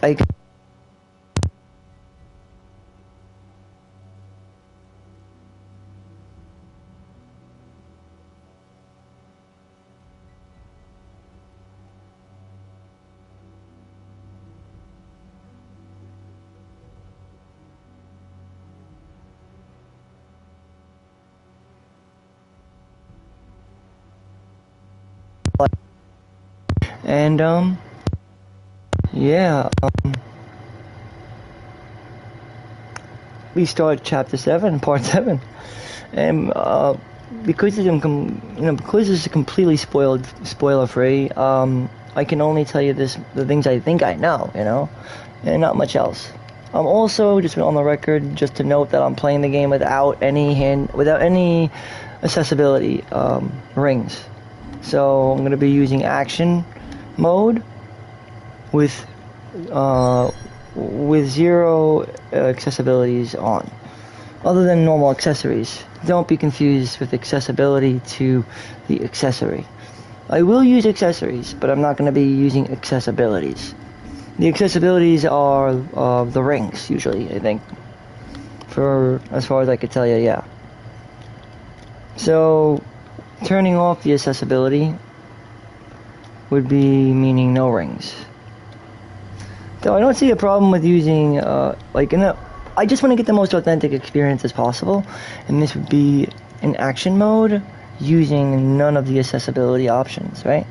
I and yeah, we start chapter 7, part 7, and because because it's completely spoiler free, I can only tell you the things I think I know, and not much else. Also, just on the record, just to note that I'm playing the game without any accessibility rings. So I'm going to be using action mode with zero accessibilities on, other than normal accessories. Don't be confused with accessibility to the accessory. I will use accessories, but I'm not going to be using accessibilities. The accessibilities are the rings, usually, I think. For as far as I could tell you, yeah. So, turning off the accessibility would be meaning no rings. So I don't see a problem with using, I just want to get the most authentic experience as possible, and this would be in action mode, using none of the accessibility options, right?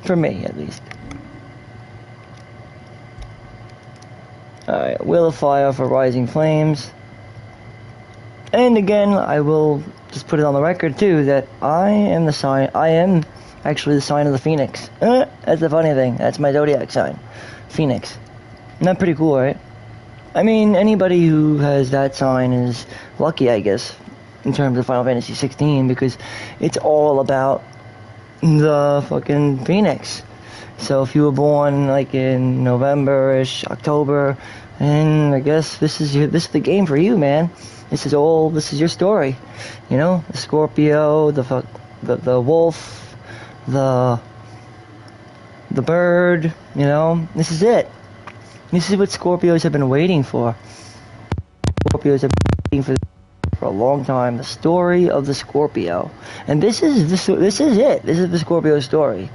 For me, at least. Alright, Wheel of Fire for Rising Flames. And again, I will just put it on the record too, that I am actually the sign of the Phoenix. That's the funny thing, that's my zodiac sign. Phoenix. Isn't that pretty cool, right? I mean, anybody who has that sign is lucky, I guess, in terms of Final Fantasy 16, because it's all about the fucking Phoenix. So if you were born like in November-ish, October, and I guess this is the game for you, man. This is your story. The Scorpio, the wolf, the bird, this is it. This is what Scorpios have been waiting for. Scorpios have been waiting for a long time. The story of the Scorpio. And this is it. This is the Scorpio story.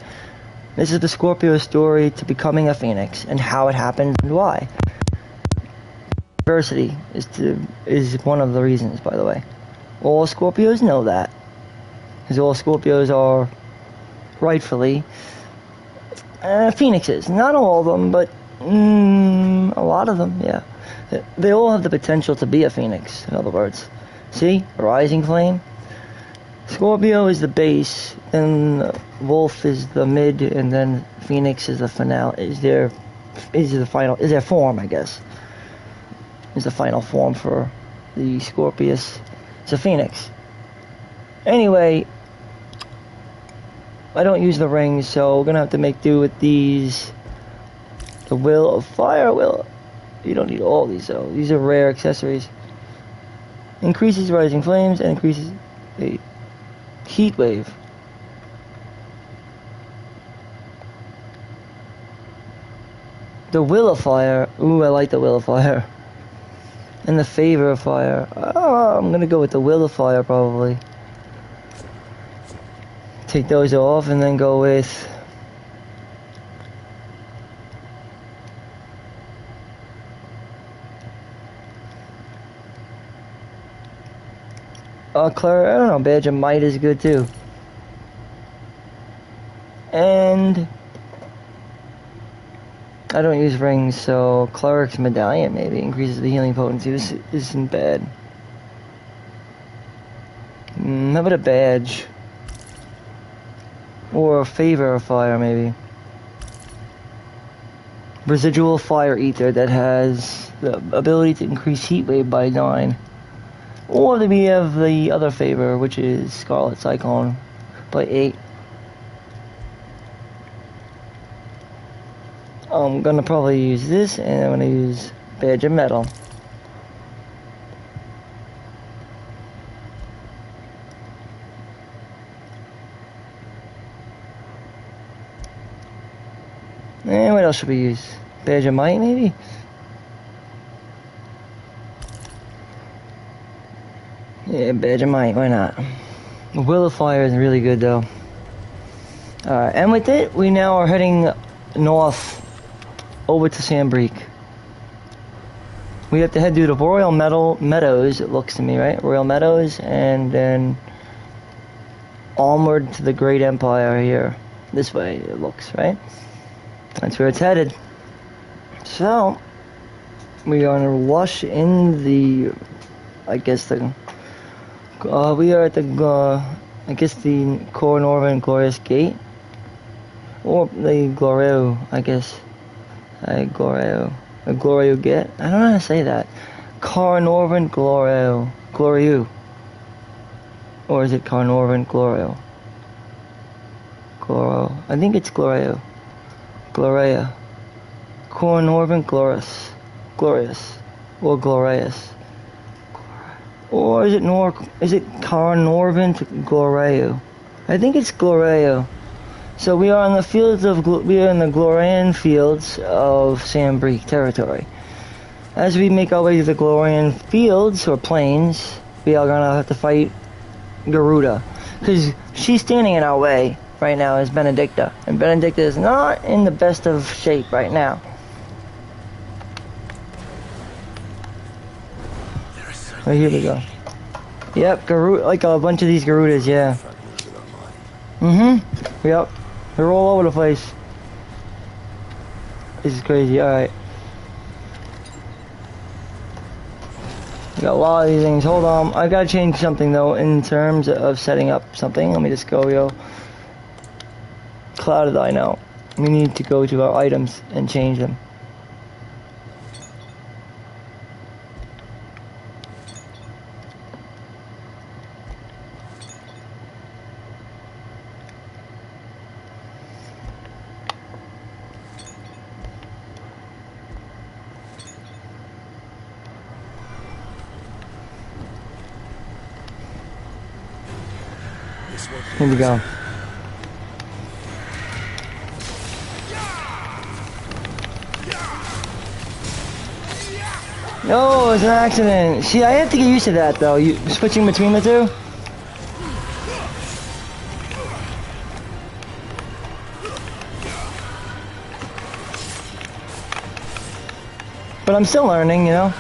This is the Scorpio story to becoming a Phoenix and how it happened and why. Diversity is one of the reasons, by the way. All Scorpios know that. Because all Scorpios are rightfully Phoenixes. Not all of them, but a lot of them, yeah. They all have the potential to be a Phoenix, in other words. See? A rising flame. Scorpio is the base, then Wolf is the mid, and then Phoenix is the finale. Is their form, I guess. Is the final form for the Scorpius. It's a Phoenix. Anyway, I don't use the rings, so we're gonna have to make do with these. The Will of Fire. You don't need all these though. These are rare accessories. Increases rising flames and increases a heat wave. The Will of Fire. Ooh, I like the Will of Fire. And the Favor of Fire. Oh, I'm gonna go with the Will of Fire probably. Take those off and then go with Claire, I don't know, Badge of Might is good too. And I don't use rings, so Cleric's Medallion maybe increases the healing potency. This isn't bad. How about a badge? Or a Favor of Fire maybe. Residual Fire Ether that has the ability to increase heat wave by 9. Or we have the other Favor, which is Scarlet Cyclone, by 8. I'm gonna probably use this, and I'm gonna use Badge of Metal. And what else should we use? Badge of Might, maybe? Yeah, Badge of Might, why not? Will of Fire is really good, though. Alright, and with it, we now are heading north over to Sandbreak. We have to head through the Royal Meadows, it looks to me, right? Royal Meadows, and then onward to the Great Empire here. This way, it looks, right? That's where it's headed. So, we are gonna rush in the, I guess the, we are at the, I guess the Cornorvan Glorious Gate. Or the Gloreo, I guess. Gloreo. A Gloreo Gate? I don't know how to say that. Cornorvan Gloreo. Gloreo. Or is it Cornorvan Gloreo? Gloro. I think it's Gloreo. Gloria. Cornorvan Glorious. Glorious. Or Glorious. Or is it Cornorvan Gloreo? I think it's Gloreo. So we are in the fields of we are in the Glorian fields of Sandbreak territory. As we make our way to the Glorian fields or plains, we are gonna have to fight Garuda, because she's standing in our way right now is Benedicta, and Benedicta is not in the best of shape right now. Oh, here we go. Yep, Garuda, like a bunch of these Garudas, yeah. Yep. They're all over the place. This is crazy, alright. We got a lot of these things. Hold on, I gotta change something though in terms of setting up something. Let me just go, yo. Clouded Eye now. We need to go to our items and change them. Here we go. No, it's an accident. See, I have to get used to that though. You switching between the two. But I'm still learning, you know.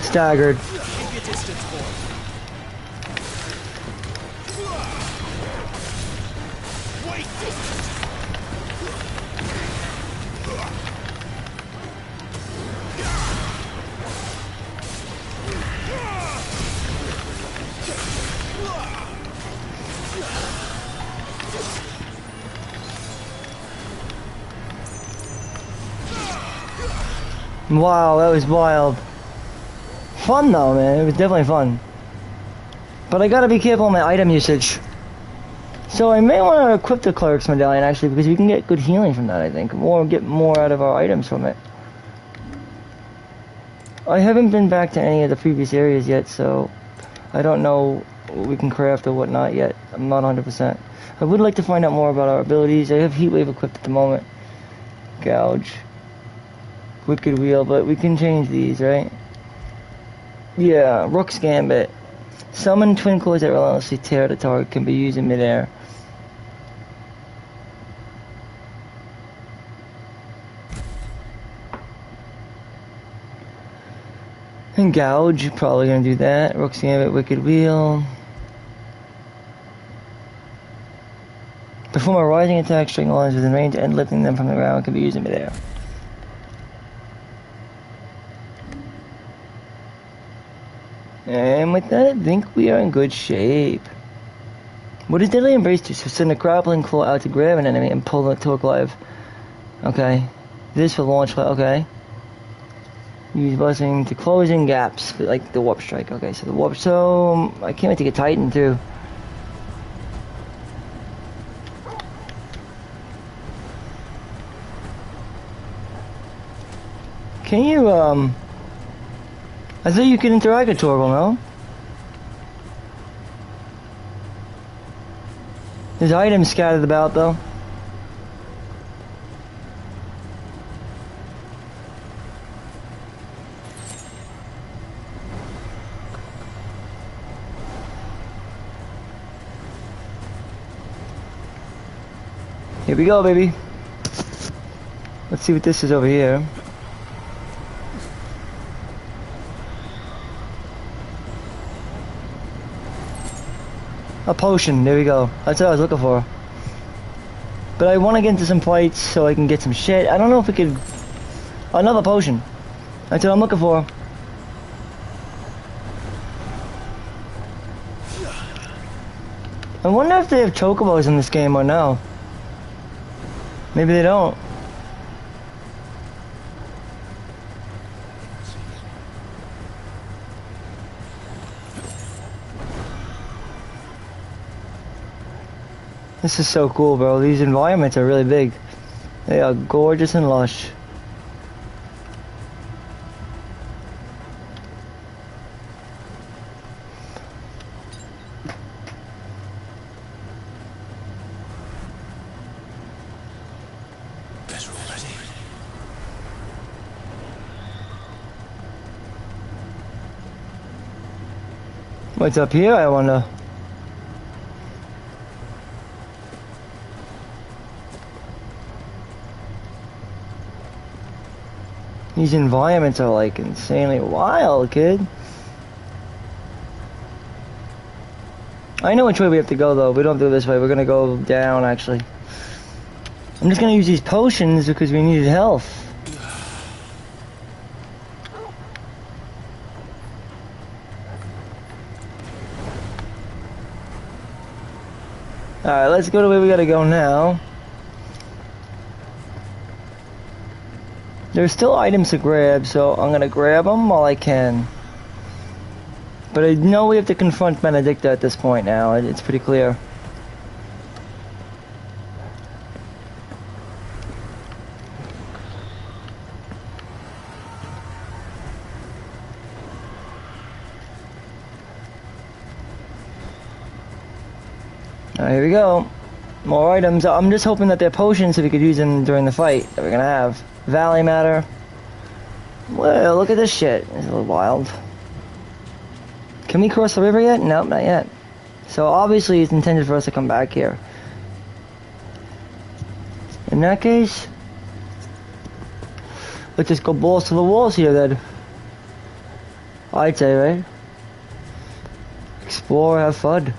Staggered. Wow, that was wild. Fun though, man. It was definitely fun. But I gotta be careful on my item usage. So I may want to equip the Cleric's Medallion actually, because we can get good healing from that, I think. Get more out of our items from it. I haven't been back to any of the previous areas yet, so I don't know what we can craft or whatnot yet. I'm not 100%. I would like to find out more about our abilities. I have Heatwave equipped at the moment. Gouge. Wicked Wheel, but we can change these, right? Yeah, Rook's Gambit. Summon twin cores that relentlessly tear the target, can be used in midair. And Gouge, probably gonna do that. Rook's Gambit, Wicked Wheel. Perform a rising attack, string lines within range, and lifting them from the ground can be used in midair. And with that, I think we are in good shape. What does Deadly Embrace do? So send a grappling claw out to grab an enemy and pull the torque live. Okay. This for launch, okay. Use buzzing to closing gaps, like the warp strike. Okay, so the warp, so I can't wait to get Titan too. Can you, I thought you could interact with Torgal, no? There's items scattered about though. Here we go, baby. Let's see what this is over here. A potion, there we go. That's what I was looking for. But I want to get into some fights so I can get some shit. I don't know if we could... Another potion. That's what I'm looking for. I wonder if they have chocobos in this game or no. Maybe they don't. This is so cool, bro. These environments are really big. They are gorgeous and lush. What's up here, I wonder? These environments are like insanely wild, kid. I know which way we have to go though. We don't do it this way. We're gonna go down actually. I'm just gonna use these potions because we needed health. Alright, let's go to where we gotta go now. There's still items to grab, so I'm gonna grab them while I can. But I know we have to confront Benedicta at this point now. It's pretty clear. Alright, here we go. More items. I'm just hoping that they're potions so we could use them during the fight that we're gonna have. Valley matter. Well, look at this shit. It's a little wild. Can we cross the river yet? Nope, not yet. So obviously it's intended for us to come back here. In that case, let's just go balls to the walls here then. I'd say, right? Explore, have fun.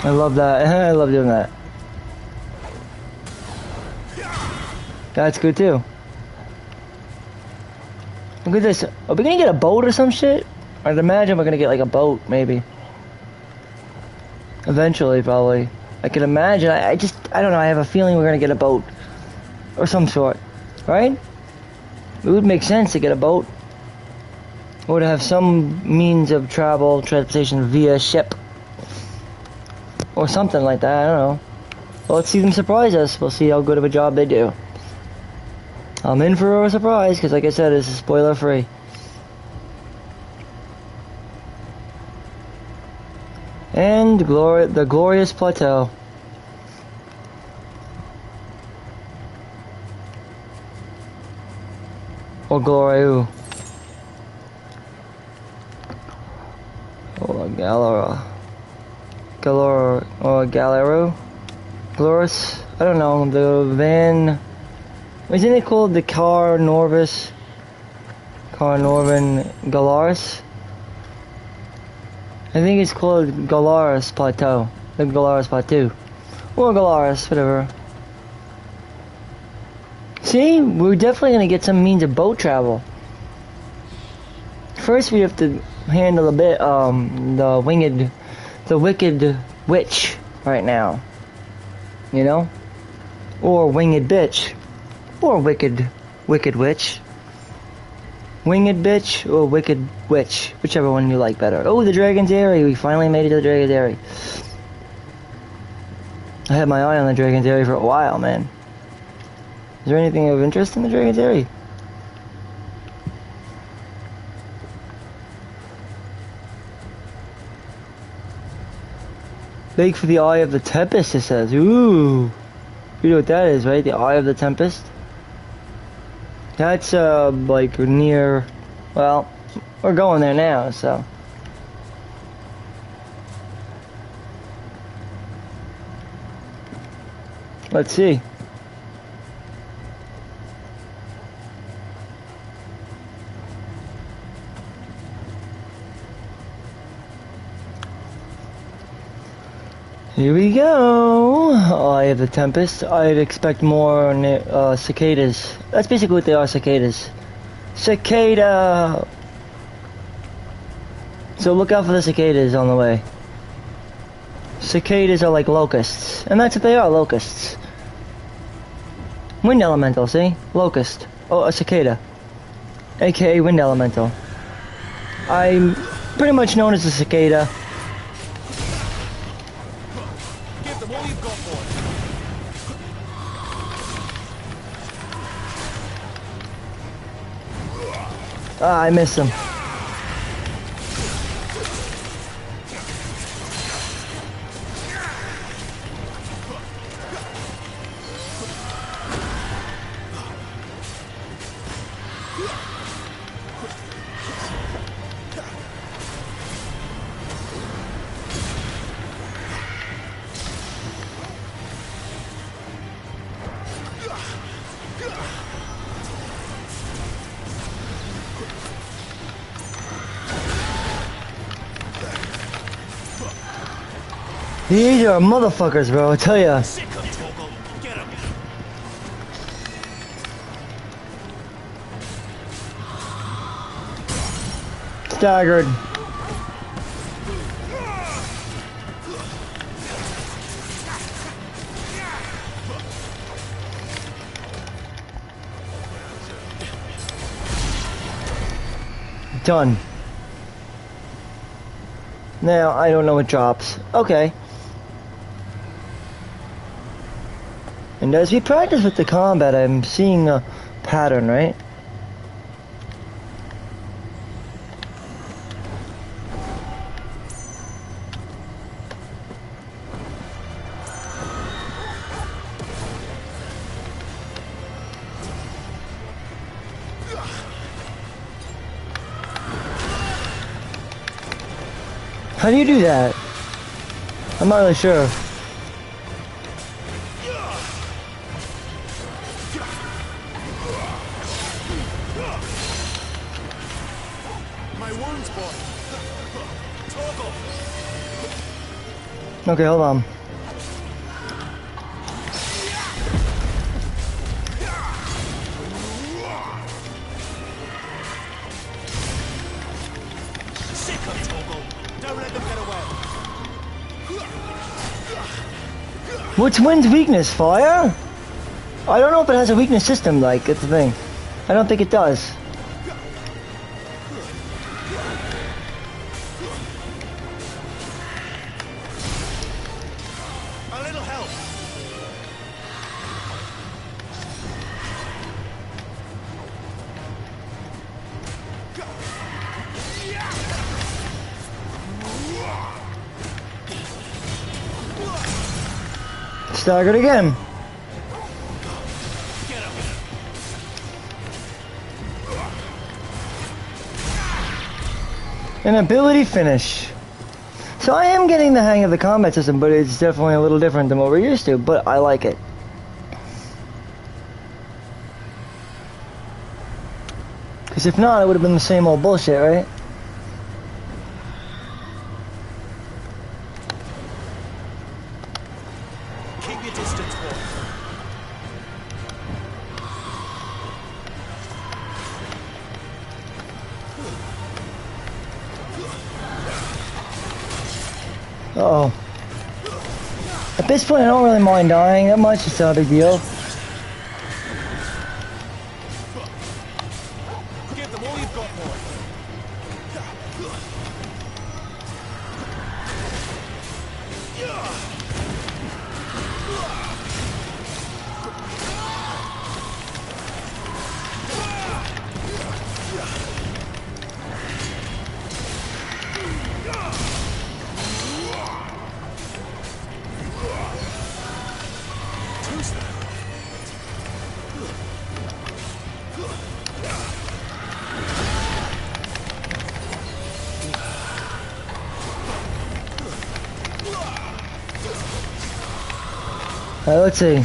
I love that. I love doing that. That's good too. Look at this. Are we gonna get a boat or some shit? I'd imagine we're gonna get like a boat, maybe. Eventually, probably. I can imagine. I don't know. I have a feeling we're gonna get a boat. Or some sort. Right? It would make sense to get a boat. Or to have some means of transportation via ship. Or something like that, I don't know. Well, let's see them surprise us. We'll see how good of a job they do. I'm in for a surprise, because like I said, this is spoiler free. And the glorious plateau. Or Gloriou. Or Galera. Galore or Galero, Glorious. I don't know. The van. Isn't it called the Car Norvin Galaris? I think it's called Galaris Plateau. The Galaris Plateau, or Galaris, whatever. See, we're definitely gonna get some means of boat travel. First, we have to handle a bit the wicked witch right now, you know, or winged bitch, or wicked witch, winged bitch, or wicked witch, whichever one you like better. Oh, the Dragon's Eyrie! We finally made it to the Dragon's Eyrie. I had my eye on the Dragon's Eyrie for a while, man. there anything of interest in the Dragon's Area? Big for the Eye of the Tempest, it says. Ooh. You know what that is, right? The Eye of the Tempest? That's, like, near... Well, we're going there now, so... Let's see. Here we go. Eye of the Tempest. I'd expect more cicadas. That's basically what they are, cicadas. Cicada! So look out for the cicadas on the way. Cicadas are like locusts. And that's what they are, locusts. Wind elemental, see? Locust. Oh, a cicada. AKA wind elemental. I'm pretty much known as a cicada. Give them all you've got, boy. Ah, I missed him. These are motherfuckers, bro, I tell ya. Staggered. Done. Now, I don't know what drops. Okay. And as we practice with the combat, I'm seeing a pattern, right? How do you do that? I'm not really sure. My wounds, boy. Toggle. Okay, hold on. Sick of Toggle. Don't let them get away. What's Wind's weakness? Fire? I don't know if it has a weakness system, like, it's the thing. I don't think it does. A little help. Staggered again. An ability finish. So I am getting the hang of the combat system, but it's definitely a little different than what we're used to, but I like it. Because if not, it would have been the same old bullshit, right? Keep your distance, boy. Uh-oh. At this point, I don't really mind dying that much. It's not a big deal. Give them all you've got, boy. Alright, let's see.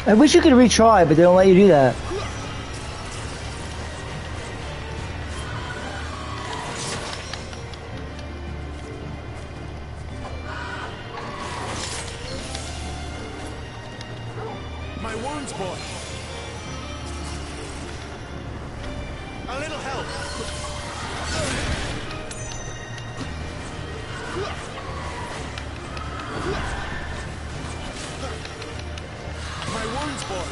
I wish you could retry, but they don't let you do that. My wounds, boy. A little help. My wounds, boy.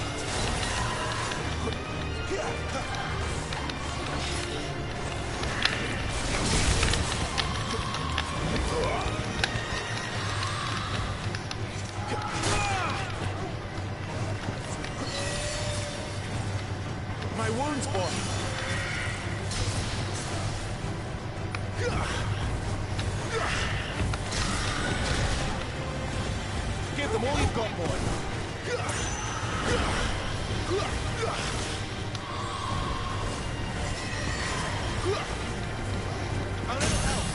My wounds, boy. Give them all you've got, boy. A little help.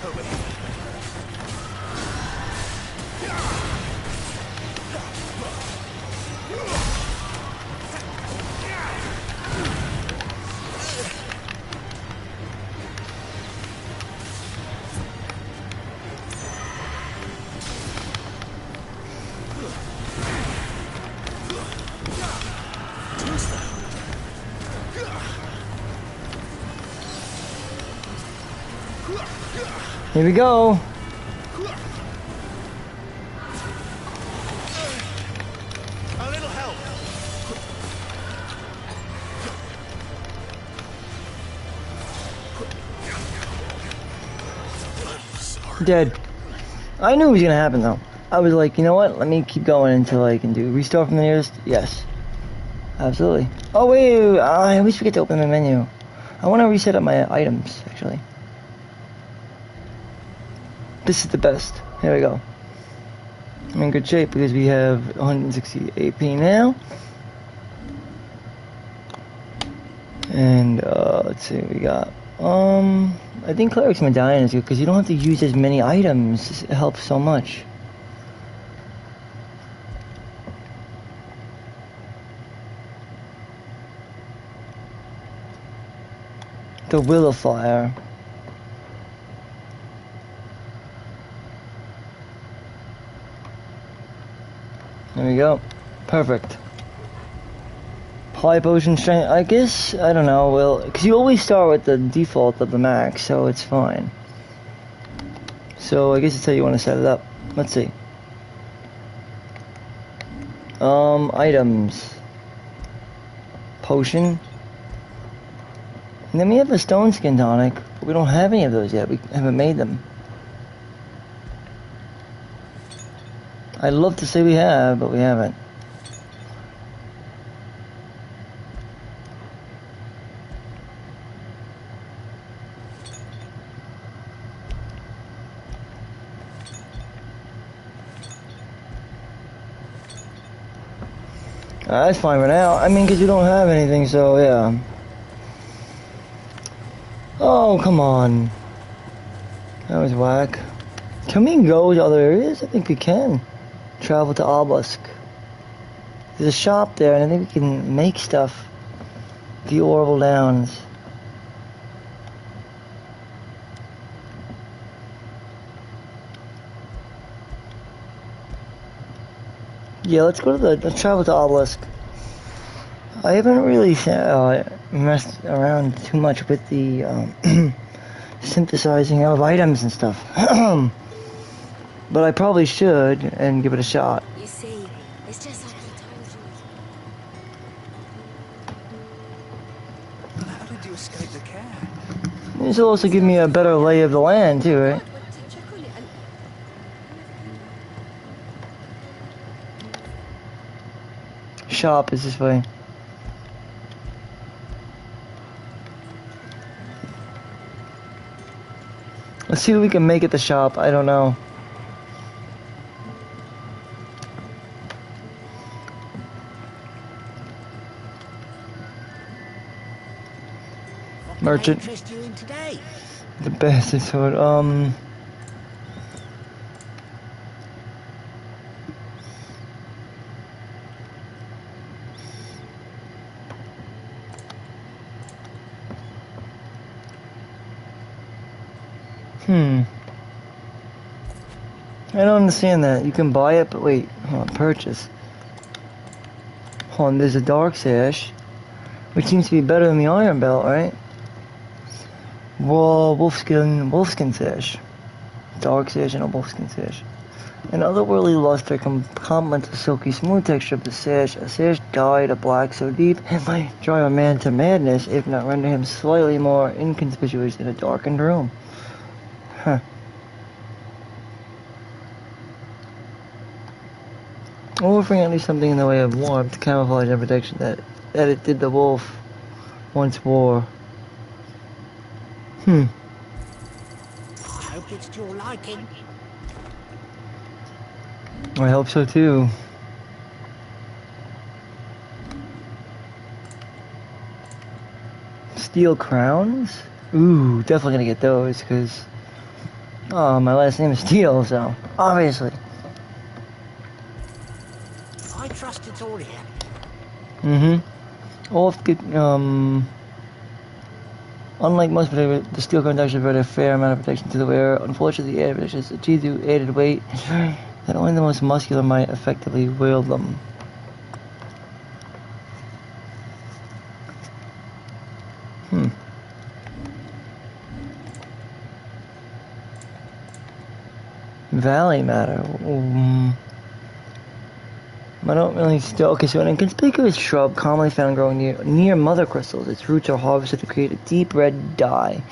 Over here. Here we go. A little help. Dead. I knew it was gonna happen though. I was like, you know what? Let me keep going until I can do restart from the nearest. Yes. Absolutely. Oh wait, I always forget to open the menu. I want to reset up my items actually. This is the best. Here we go. I'm in good shape because we have 160 AP now. And let's see what we got. I think Cleric's Medallion is good because you don't have to use as many items. It helps so much. The Willow Fire. There we go. Perfect. High potion strength. I guess, I don't know, well, because you always start with the default of the max, so it's fine. So I guess it's how you want to set it up. Let's see. Items. Potion. And then we have a stone skin tonic, but we don't have any of those yet. We haven't made them. I'd love to say we have, but we haven't. That's fine for now. I mean, because you don't have anything, so yeah. Oh, come on. That was whack. Can we go to other areas? I think we can. Travel to Obelisk. There's a shop there, and I think we can make stuff. The Orville Downs. Yeah, let's go to let's travel to Obelisk. I haven't really messed around too much with the synthesizing of items and stuff. But I probably should and give it a shot. You see, it's just like I told you. How did you escape the care? This will also give me a better lay of the land too, right? Shop is this way. Let's see what we can make at the shop. I don't know. Merchant. What interest you in today? The bastard sword. I don't understand that. You can buy it, but wait, hold on, purchase. Hold on, there's a dark sash, which seems to be better than the iron belt, right? Whoa, wolfskin sash. Dark sash and a wolfskin sash. An otherworldly luster complements the silky smooth texture of the sash. A sash dyed a black so deep it might drive a man to madness, if not render him slightly more inconspicuous in a darkened room. Huh. Offering at least something in the way of warmth, camouflage, and protection that it did the wolf once wore. I hope it's to your liking. I hope so too. Steel crowns? Ooh, definitely gonna get those, because my last name is Steel, so obviously. I trust it's all here. Unlike most protectors, the steel crowns actually provide a fair amount of protection to the wearer. Unfortunately, the added protection is achieved through added weight, that only the most muscular might effectively wield them. Valley matter. I don't really still. Okay, so an inconspicuous shrub commonly found growing near mother crystals. Its roots are harvested to create a deep red dye.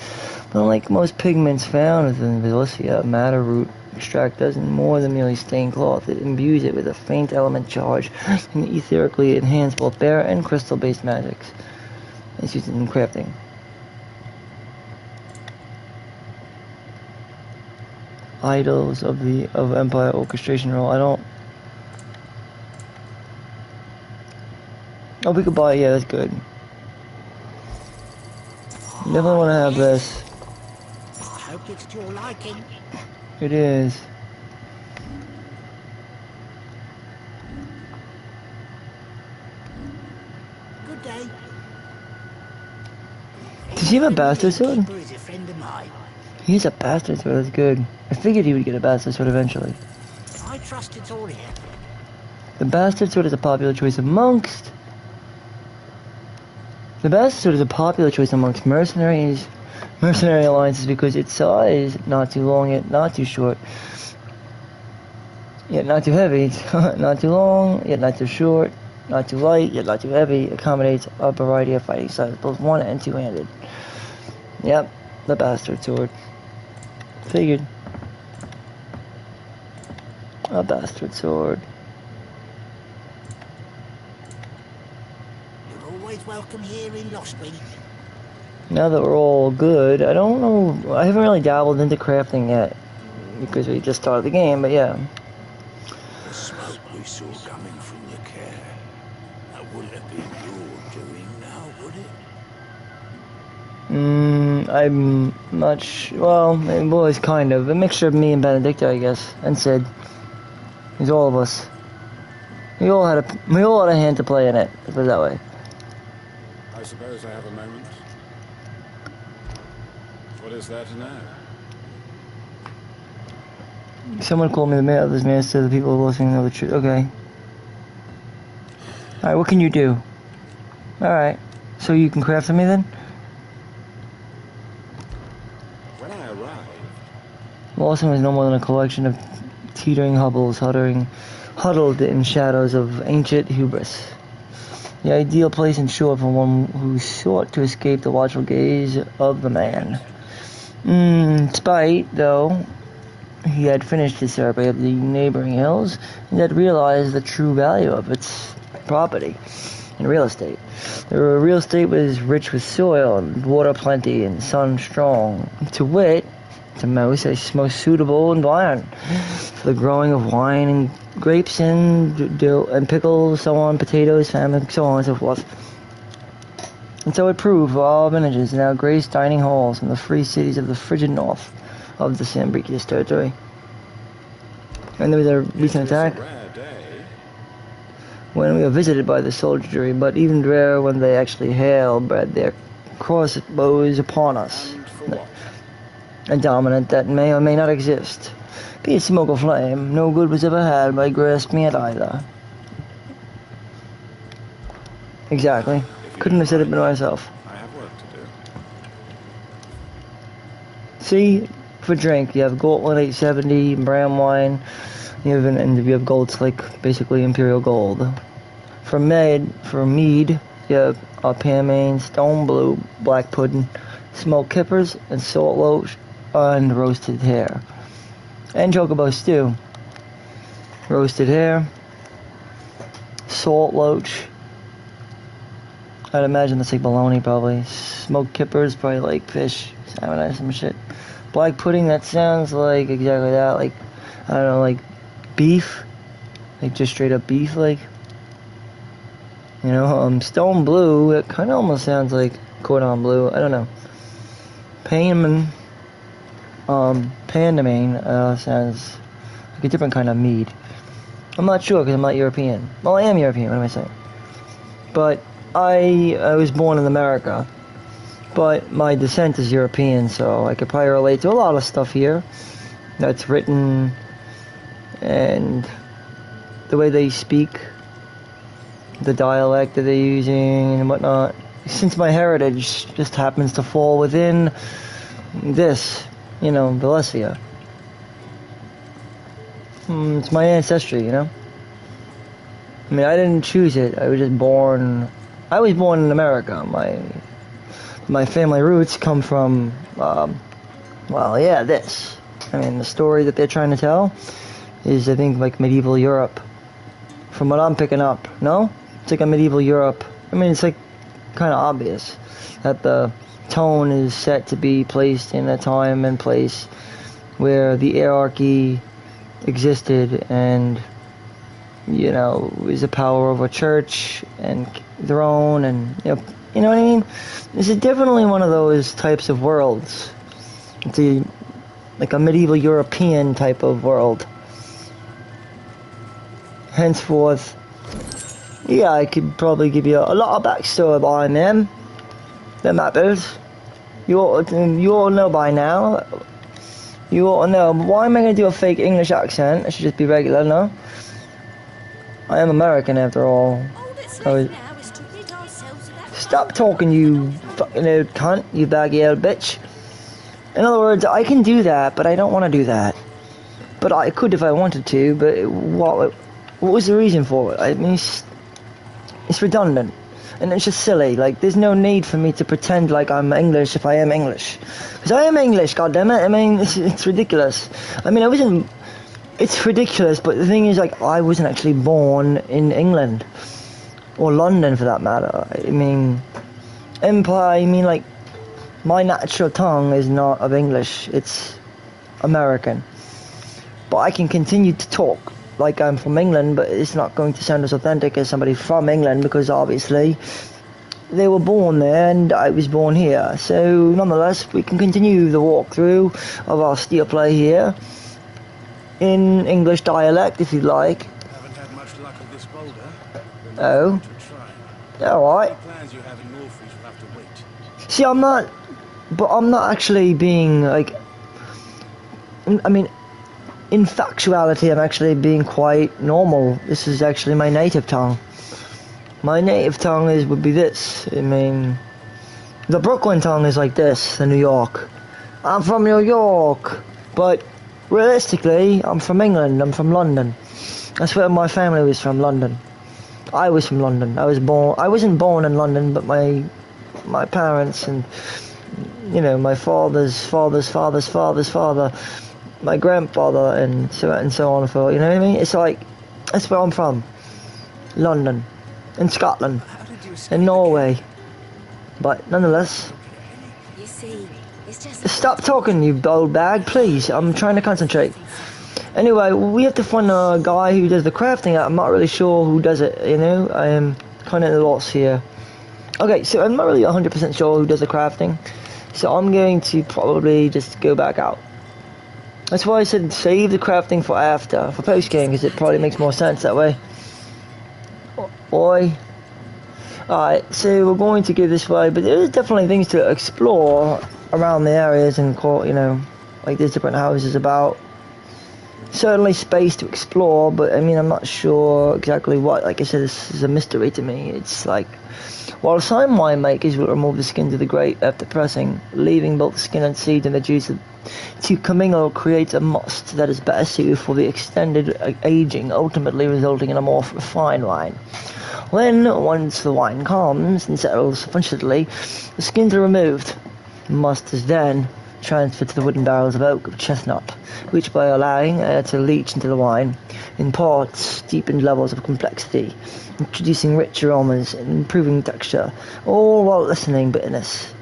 But unlike most pigments found within Vilicia, madder root extract doesn't more than merely stain cloth. It imbues it with a faint element charge and etherically enhance both bare and crystal-based magics. It's used in crafting. Idols of Empire orchestration role. I don't. Oh, we could buy it. Yeah, that's good. Definitely want to have this. I hope it's to your liking. It is. Good day. Does he have a bastard sword? Keeper is a friend of mine. He has a bastard sword. That's good. I figured he would get a bastard sword eventually. I trust it's all here. The bastard sword is a popular choice amongst. The bastard sword is a popular choice amongst mercenary alliances because its size, not too long yet not too short, yet not too heavy, not too long yet not too short, not too light yet not too heavy, accommodates a variety of fighting styles, both one and two-handed. Yep, the bastard sword. Figured. A bastard sword. You're always welcome here in Lostwing. Now that we're all good, I don't know, I haven't really dabbled into crafting yet, because we just started the game, but yeah. The smoke we saw coming from your care, that wouldn't have been your doing now, would it? I'm not well, it was kind of. A mixture of me and Benedicta, I guess, and Sid. It's all of us. We all had a hand to play in it, let's put it that way. I suppose I have a moment. What is there to know? Someone called me the man of this man, so the people listening know the truth. Okay. Alright, what can you do? Alright. So you can craft for me then? When I arrived, Lawson was no more than a collection of teetering hovels huddled in shadows of ancient hubris. The ideal place in short for one who sought to escape the watchful gaze of the man. Despite, though, he had finished his survey of the neighboring hills and had realized the true value of its property in real estate. The real estate was rich with soil and water plenty and sun strong. To wit, to most suitable environment for the growing of wine and grapes and pickles, so on, potatoes, salmon, so on and so forth. And so it proved for all villages now graced dining halls in the free cities of the frigid north of the Sambricius territory. And there was a recent attack Rare day. when we were visited by the soldiery, but even rare when they actually bred their crossbows upon us. And for what? A dominant that may or may not exist. Be it smoke or flame, no good was ever had by grasping at either. Exactly. Couldn't have said it better myself. I have work to do. See, for drink, you have Gortland 870, brown wine, you have gold slick, basically imperial gold. For mead, you have Pamane, stone blue, black pudding, smoked kippers, and salt loach, and roasted hare. And chocobo stew. Roasted hare, salt loach, I'd imagine that's like bologna probably. Smoked kippers, probably like fish, salmon, or some shit. Black pudding, that sounds like exactly that, like, I don't know, like beef, like just straight up beef, like, you know. Stone blue, it kind of almost sounds like cordon bleu, I don't know. Pandamane, sounds like a different kind of mead. I'm not sure because I'm not European. Well, I am European, what am I saying? But I was born in America, but my descent is European, so I could probably relate to a lot of stuff here that's written and the way they speak, the dialect that they're using and whatnot. Since my heritage just happens to fall within this, you know, Valencia. It's my ancestry, you know? I mean, I didn't choose it. I was born in America. My family roots come from, this. I mean, the story that they're trying to tell is, I think, like medieval Europe. From what I'm picking up, no? It's like a medieval Europe. I mean, it's like kind of obvious that the tone is set to be placed in a time and place where the hierarchy existed and, you know, is a power of a church and throne, and you know what I mean? This is definitely one of those types of worlds. It's like a medieval European type of world. Henceforth, yeah, I could probably give you a lot of backstory about them. The matters. You all know by now. You ought to know. But why am I going to do a fake English accent? I should just be regular, no? I am American after all. All that's I left was- now is to rid ourselves of that. Stop talking, you fucking old cunt, you baggy old bitch. In other words, I can do that, but I don't want to do that. But I could if I wanted to, but what was the reason for it? I mean, it's redundant. And it's just silly. Like, there's no need for me to pretend like I'm English if I am English. Because I am English, goddammit. I mean, it's ridiculous. I mean, it's ridiculous, but the thing is, like, I wasn't actually born in England. Or London, for that matter. I mean, like, my natural tongue is not of English. It's American. But I can continue to talk like I'm from England, but it's not going to sound as authentic as somebody from England, because obviously they were born there and I was born here. So nonetheless, we can continue the walkthrough of our STEELEPLAY here in English dialect, if you'd like. Haven't had much luck with this boulder. Oh. To try. Alright. Any plans you have in Northridge will have to wait. See, I'm not actually being, like, I mean, in factuality, I'm actually being quite normal. This is actually my native tongue. My native tongue would be this. I mean, the Brooklyn tongue is like this, the New York. I'm from New York, but realistically, I'm from England, I'm from London. That's where my family was from, London. I was from London. I wasn't born in London, but my parents and, you know, my father's father's father, my grandfather, and so on and so on. You know what I mean? It's like, that's where I'm from. London. And Scotland. And Norway. But nonetheless, You see, it's just. stop talking, you old bag, please. I'm trying to concentrate. Anyway, we have to find a guy who does the crafting. I'm not really sure who does it, you know? I am kind of at a loss here. Okay, so I'm not really 100% sure who does the crafting, so I'm going to probably just go back out. That's why I said save the crafting for after, for post-game, because it probably makes more sense that way. Oi. Alright, so we're going to go this way, but there's definitely things to explore around the areas and, you know, like there's different houses about. Certainly space to explore, but I mean, I'm not sure exactly what. Like I said, this is a mystery to me. It's like, while some winemakers will remove the skin to the grape after pressing, leaving both the skin and seed and the juice to commingle creates a must that is better suited for the extended aging, ultimately resulting in a more refined wine. Then, once the wine calms and settles sufficiently, the skins are removed. The must is then transferred to the wooden barrels of oak or chestnut, which, by allowing air to leach into the wine, imparts deepened levels of complexity, introducing rich aromas and improving texture, all while lessening bitterness.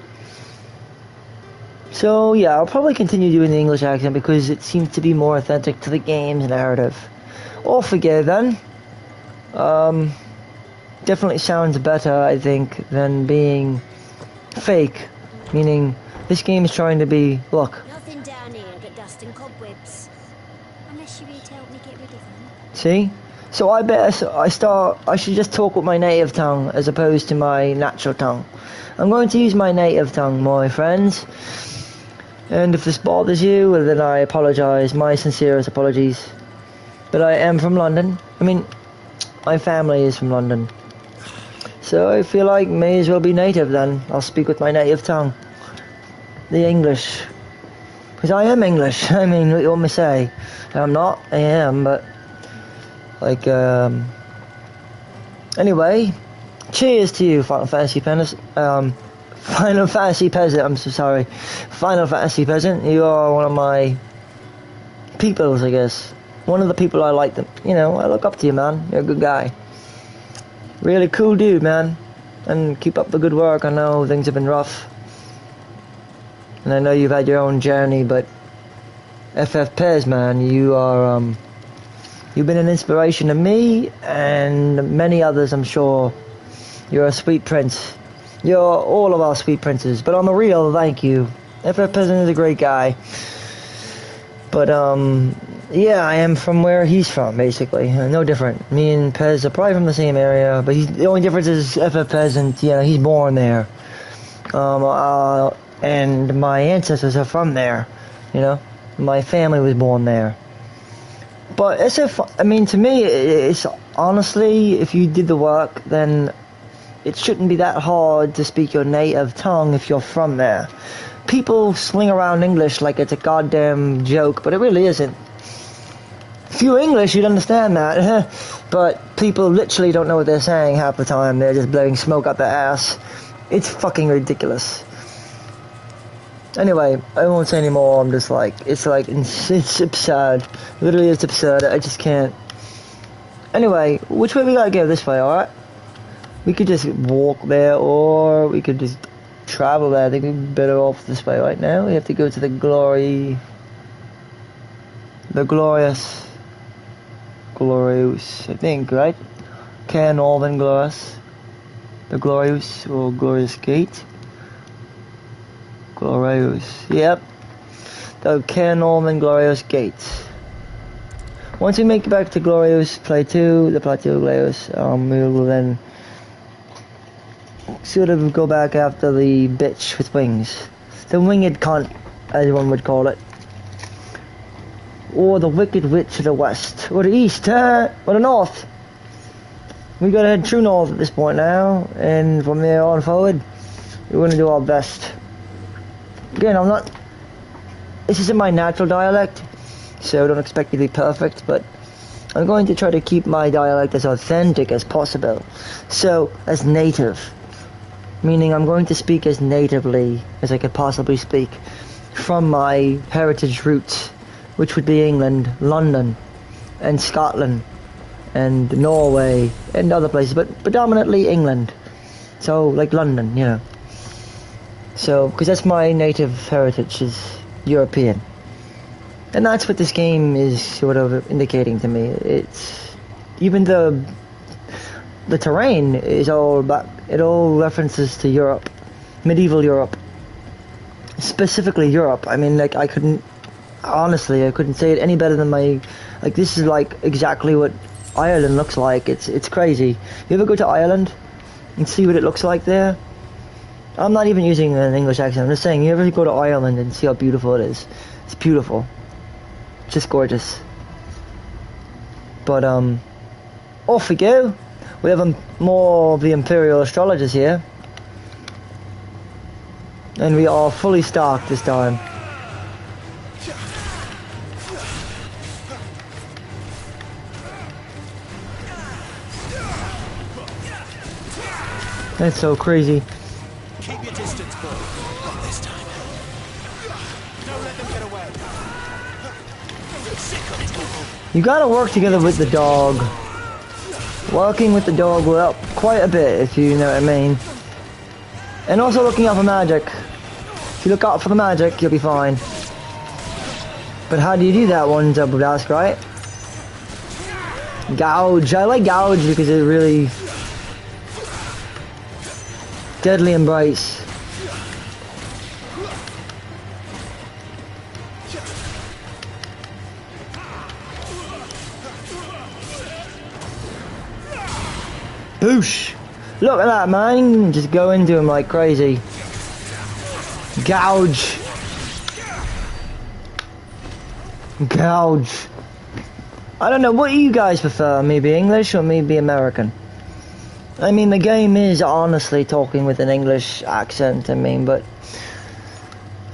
So yeah, I'll probably continue doing the English accent because it seems to be more authentic to the game's narrative. Or forget then. Definitely sounds better, I think, than being fake, meaning this game is trying to be, look. Nothing down here but dust and cobwebs. Unless you're here to help me get rid of them. See? So I bet I should just talk with my native tongue as opposed to my natural tongue. I'm going to use my native tongue, my friends. And if this bothers you, well, then I apologize, my sincerest apologies. But I am from London. I mean, my family is from London. So I feel like may as well be native then. I'll speak with my native tongue. The English. Because I am English. I mean, what you want me to say? I'm not. I am, but... Like, Anyway. Cheers to you, Final Fantasy Peasant. Final Fantasy Peasant, I'm so sorry. Final Fantasy Peasant, you are one of my... peoples, I guess. One of the people I like them. You know, I look up to you, man. You're a good guy. Really cool dude, man. And keep up the good work. I know things have been rough. And I know you've had your own journey, but FF Pez, man, you are, you've been an inspiration to me and many others, I'm sure. You're a sweet prince. You're all of our sweet princes. But on the real, thank you. FF Pez is a great guy. But, yeah, I am from where he's from, basically. No different. Me and Pez are probably from the same area, but the only difference is FF Peasant, you know, he's born there. And my ancestors are from there, you know. My family was born there. But I mean, to me, it's honestly, if you did the work, then it shouldn't be that hard to speak your native tongue if you're from there. People sling around English like it's a goddamn joke, but it really isn't. If you're English, you'd understand that, but people literally don't know what they're saying half the time. They're just blowing smoke up their ass. It's fucking ridiculous. Anyway, I won't say any more. I'm just like, it's absurd. Literally, it's absurd. I just can't. Anyway, which way we gotta go? This way, alright? We could just walk there, or we could just travel there. I think we'd be better off this way right now. We have to go to the glorious, I think, right? Caer Northern Glorious. The Glorious, or Glorious Gate. Glorious, yep. The Caer Northern Glorious Gate. Once we make it back to Glorious Plateau, the Plateau Glorious, we will then sort of go back after the bitch with wings. The winged cunt, as one would call it. Or the wicked witch to the west, or the east, or the north. We gotta head true north at this point now, and from there on forward, we're gonna do our best. Again, this isn't my natural dialect, so don't expect me to be perfect, but I'm going to try to keep my dialect as authentic as possible. So, as native. Meaning I'm going to speak as natively as I could possibly speak from my heritage roots, which would be England, London, and Scotland, and Norway, and other places, but predominantly England. So, like London, you know. So, because that's my native heritage, is European. And that's what this game is sort of indicating to me. It's, even the terrain is all It all references to Europe, medieval Europe, specifically Europe. I mean, like, I couldn't say it any better than my, like, this is like exactly what Ireland looks like. It's crazy. You ever go to Ireland and see what it looks like there? I'm not even using an English accent. I'm just saying, you ever go to Ireland and see how beautiful it is? It's beautiful. Just gorgeous. But, off we go. We have more of the Imperial Astrologers here. And we are fully stocked this time. That's so crazy. Keep your distance, boy. Not this time. Don't let them get away. Sick of people. You gotta work together with the dog. Working with the dog will help quite a bit, if you know what I mean. And also looking out for magic. If you look out for the magic, you'll be fine. But how do you do that, one would ask, right? Gouge. I like gouge because it really... Deadly Embrace. Boosh! Look at that, man. Just go into him like crazy. Gouge. Gouge. I don't know, what do you guys prefer? Maybe English or maybe American? I mean, the game is honestly talking with an English accent, I mean, but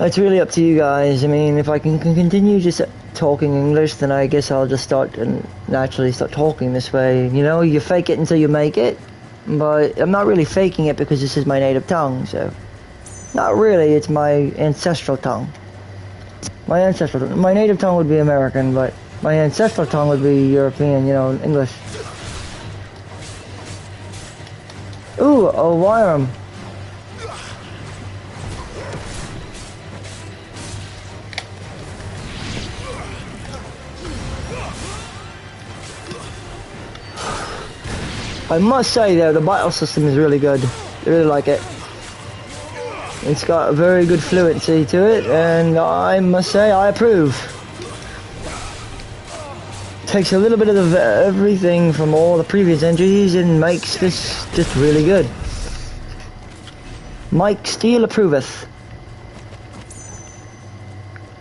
it's really up to you guys. I mean, if I can continue just talking English, then I guess I'll just naturally start talking this way. You know, you fake it until you make it, but I'm not really faking it because this is my native tongue, so... Not really, it's my ancestral tongue. My native tongue would be American, but my ancestral tongue would be European, you know, English. Ooh, a Wyram. I must say though, the battle system is really good. I really like it. It's got a very good fluency to it, and I must say I approve. Takes a little bit of everything from all the previous entries and makes this just really good. Mike Steele approveth.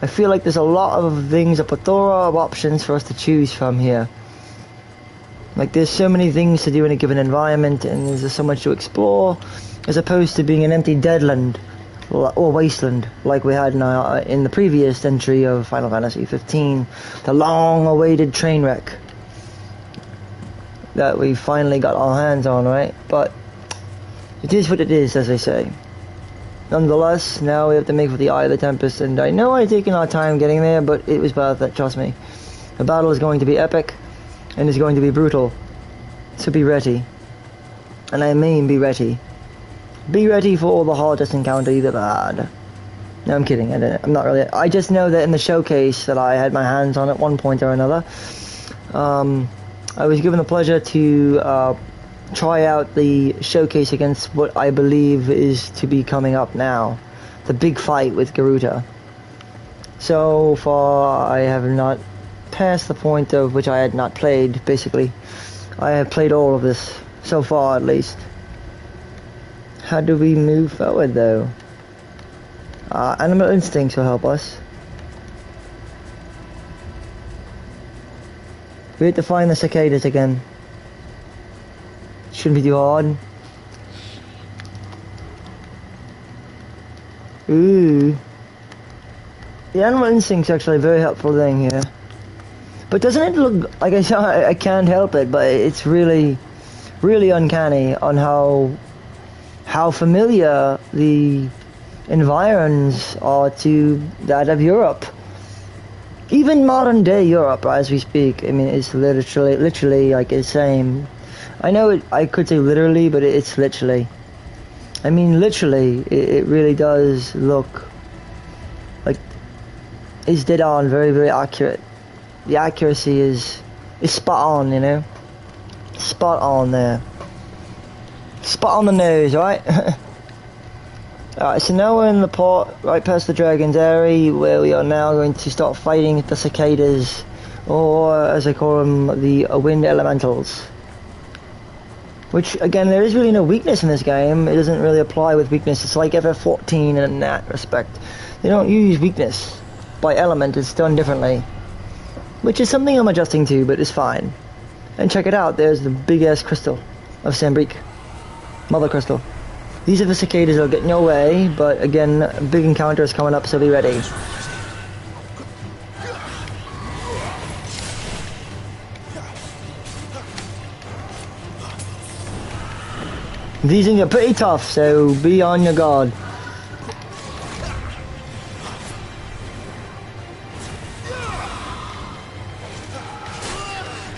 I feel like there's a lot of things, a plethora of options for us to choose from here. Like there's so many things to do in a given environment, and there's so much to explore, as opposed to being an empty deadland or wasteland like we had in the previous entry of Final Fantasy 15, the long-awaited train wreck that we finally got our hands on, right? But it is what it is, as they say. Nonetheless, now we have to make for the Eye of the Tempest, and I know I've taken our time getting there, but it was worth it, trust me. The battle is going to be epic, and it's going to be brutal, so be ready. And I mean be ready. Be ready for the hardest encounter you've ever had. No, I'm kidding. I'm not really. I just know that in the showcase that I had my hands on at one point or another, I was given the pleasure to try out the showcase against what I believe is to be coming up now, the big fight with Garuda. So far, I have not passed the point of which I had not played. Basically, I have played all of this so far, at least. How do we move forward, though? Animal instincts will help us. We have to find the cicadas again. Shouldn't be too hard. Ooh. The animal instinct's actually a very helpful thing here. But doesn't it look like I can't help it, but it's really, really uncanny on how familiar the environs are to that of Europe. Even modern day Europe, as we speak, I mean, it's literally like the same. I know I could say literally, but it's literally. I mean, literally, it really does look like it's dead on, very, very accurate. The accuracy is spot on, you know? Spot on there. Spot on the nose, right? Alright, so now we're in the port, right past the Dragon's Area, where we are now going to start fighting the cicadas, or as I call them, the wind elementals. Which, again, there is really no weakness in this game. It doesn't really apply with weakness. It's like FF14 in that respect. They don't use weakness by element, it's done differently. Which is something I'm adjusting to, but it's fine. And check it out, there's the big-ass crystal of Sambrique. Mother crystal. These are the cicadas that'll get in your way, but again, a big encounter is coming up, so be ready. These things are pretty tough, so be on your guard.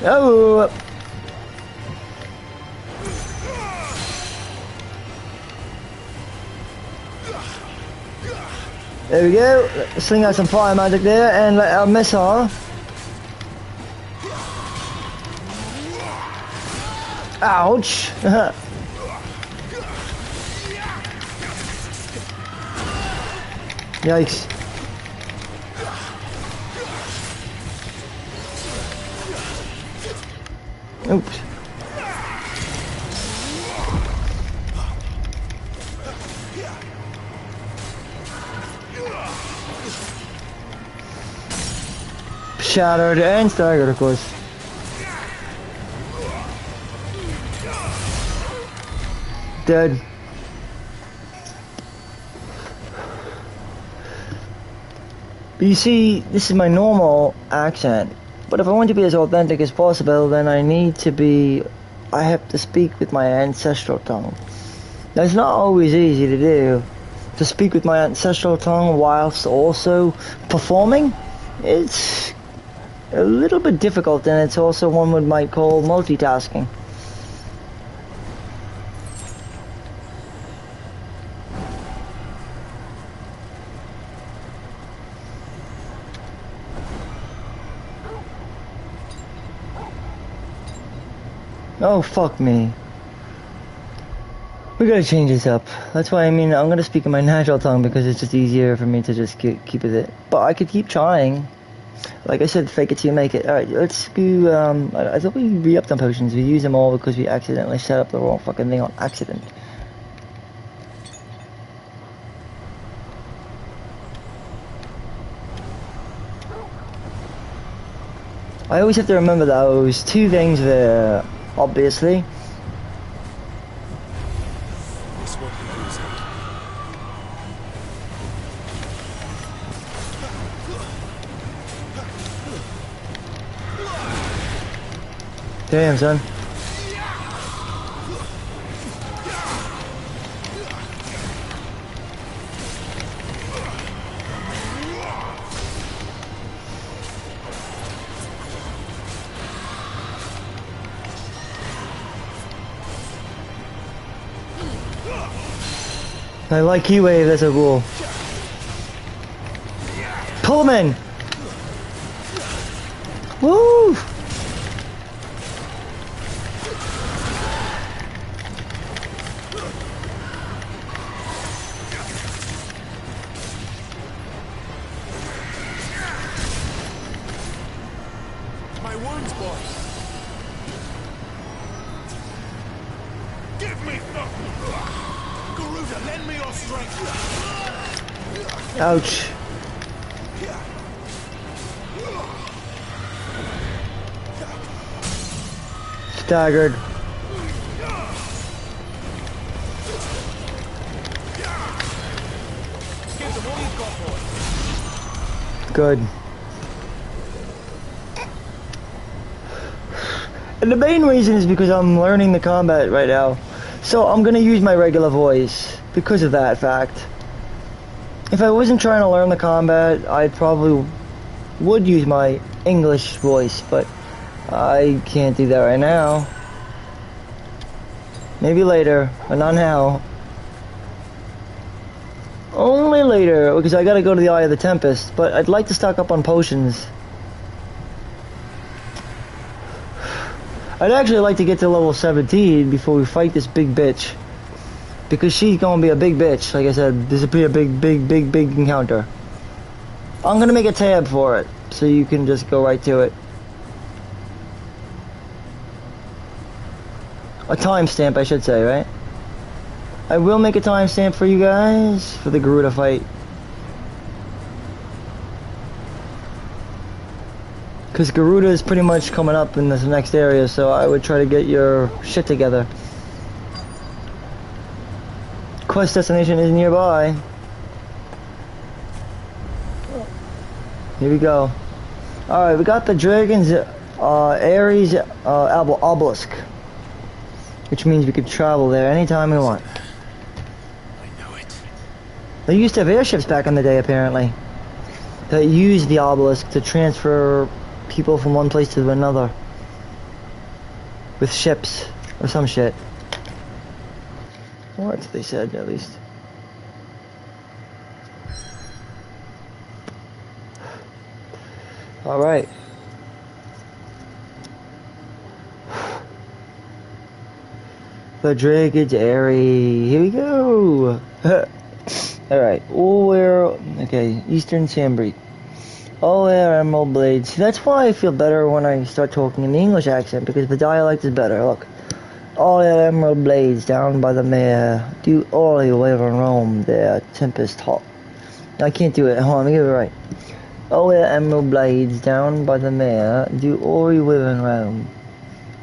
Oh! There we go. Let's sling out some fire magic there and let our missile. Ouch! Yikes. Oops. Shattered and staggered, of course. Dead. But you see, this is my normal accent. But if I want to be as authentic as possible, then I have to speak with my ancestral tongue. Now, it's not always easy to do. To speak with my ancestral tongue whilst also performing, it's a little bit difficult, and it's also one might call multitasking. Oh, fuck me. We gotta change this up. That's why, I'm gonna speak in my natural tongue because it's just easier for me to just keep with it. But I could keep trying. Like I said, fake it till you make it. Alright, let's do, I thought we re-upped on potions. We used them all because we accidentally set up the wrong fucking thing on accident. I always have to remember those two things there, obviously. This won't be easy. Damn, son. I like Key-Wave, that's a rule. Pull him in! Woo! My wounds, boy. Give me Garuda, lend me your strength. Ouch. Staggered. Give them all you've got, boy. Good. And the main reason is because I'm learning the combat right now. So I'm gonna use my regular voice because of that fact. If I wasn't trying to learn the combat, I probably would use my English voice, but I can't do that right now. Maybe later, but not now. Only later, because I gotta go to the Eye of the Tempest, but I'd like to stock up on potions. I'd actually like to get to level 17 before we fight this big bitch. Because she's gonna be a big bitch. Like I said, this will be a big encounter. I'm gonna make a tab for it, so you can just go right to it. A timestamp, I should say, right? I will make a timestamp for you guys for the Garuda fight. Because Garuda is pretty much coming up in this next area, so I would try to get your shit together. Quest destination is nearby. Here we go. Alright, we got the Dragon's Ares obelisk. Which means we could travel there anytime we want. I know it. They used to have airships back in the day, apparently. That used the obelisk to transfer people from one place to another. With ships, or some shit. Or that's what they said, at least. Alright. The Dragon's Aerie. Here we go. Alright. Okay, Eastern Sandbreak. Oh, yeah, Emerald Blades. See, that's why I feel better when I start talking in the English accent, because the dialect is better. Look. All their emerald blades down by the mare, do all your way from Rome, their tempest hot. I can't do it, hold on, let me get it right. All their emerald blades down by the mare, do all your way from Rome,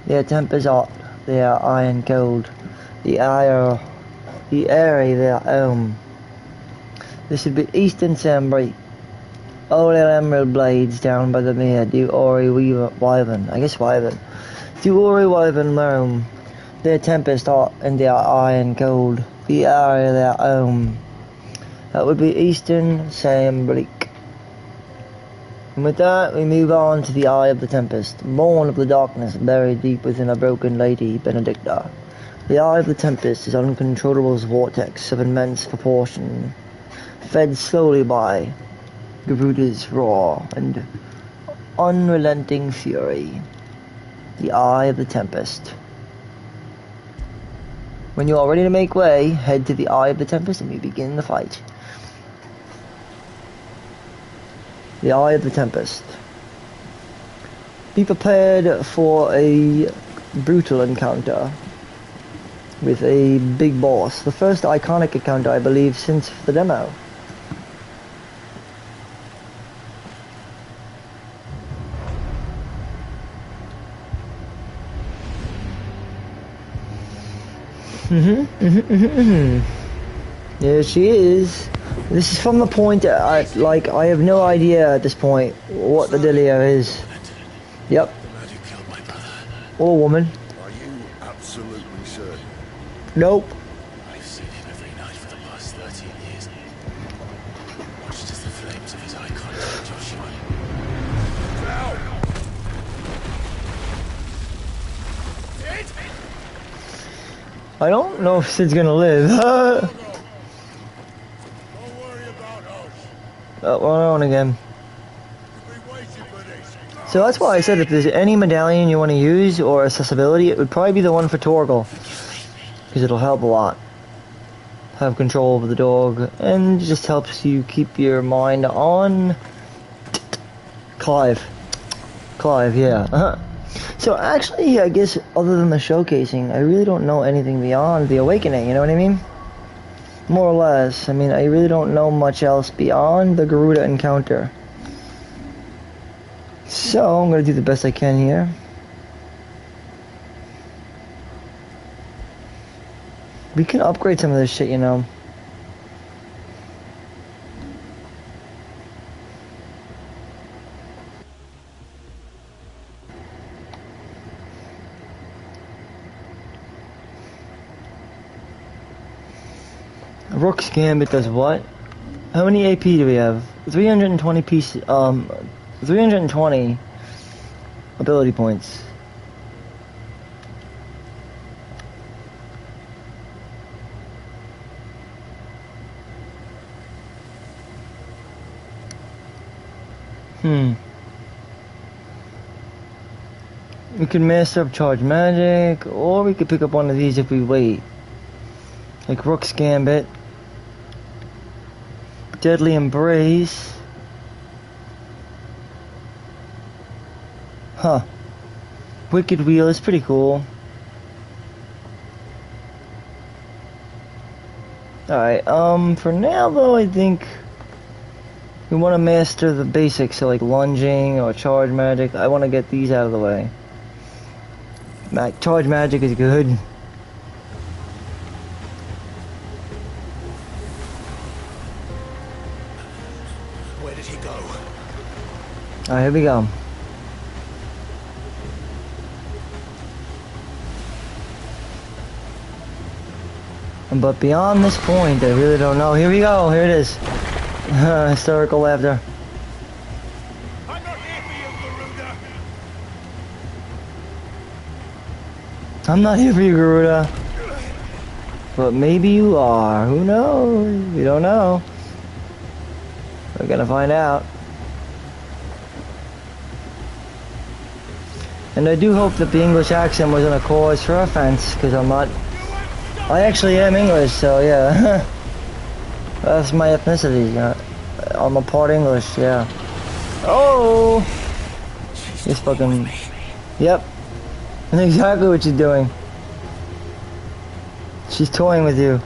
their tempest hot, their iron cold, the air their own. This would be Eastern Sandbreak. All their emerald blades down by the mare, do Ori Wyvern, I guess Wyvern, do Ori Wyvern Rome. Their tempest hot and their iron cold, the area their own. That would be Eastern Sandbreak. And with that, we move on to the Eye of the Tempest, born of the darkness, buried deep within a broken lady, Benedicta. The Eye of the Tempest is uncontrollable vortex of immense proportion, fed slowly by Garuda's raw and unrelenting fury. The Eye of the Tempest. When you are ready to make way, head to the Eye of the Tempest and we begin the fight. The Eye of the Tempest. Be prepared for a brutal encounter with a big boss. The first iconic encounter, I believe, since the demo. There she is. This is from the point that I have no idea at this point what the dealio is. Yep. Or woman. Are you absolutely certain? Nope. I've seen him every night for the past 13 years. Watched as the flames of his eye contact Joshua. I don't know if Sid's gonna live. Don't worry about us. Oh, we're on again. We've been waiting for this. So that's why I said if there's any medallion you want to use or accessibility, it would probably be the one for Torgal. Because it'll help a lot. Have control over the dog, and it just helps you keep your mind on Clive. Clive, yeah. So actually, I guess other than the showcasing, I really don't know anything beyond the Awakening, you know what I mean? More or less. I mean, I really don't know much else beyond the Garuda encounter. So, I'm gonna do the best I can here. We can upgrade some of this shit, you know. Rook's Gambit does what? How many AP do we have? 320 pieces, 320 ability points. We could master up charge magic, or we could pick up one of these if we wait. Like Rook's Gambit. Deadly Embrace. Huh. Wicked Wheel is pretty cool. Alright, for now though, I think we want to master the basics, so like lunging or charge magic. I want to get these out of the way. Charge magic is good. Where did he go? Alright, here we go. But beyond this point, I really don't know. Here we go. Here it is. Historical laughter. I'm not here for you, Garuda. I'm not here for you, Garuda. But maybe you are. Who knows? We don't know. We're gonna find out. And I do hope that the English accent wasn't a cause for offense, because I'm not... I actually am English, so yeah. That's my ethnicity. I'm a part English, yeah. Oh! This fucking... Yep. That's exactly what she's doing. She's toying with you.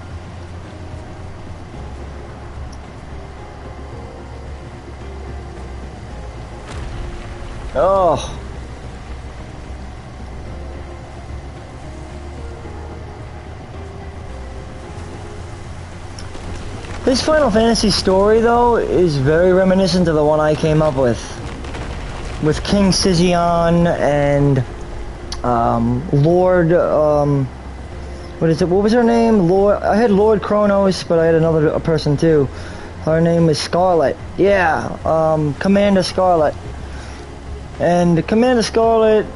Oh! This Final Fantasy story, though, is very reminiscent of the one I came up with King Sizion and Lord, what is it? What was her name? I had Lord Kronos, but I had a person too. Her name is Scarlet. Yeah, Commander Scarlet. And Commander Scarlet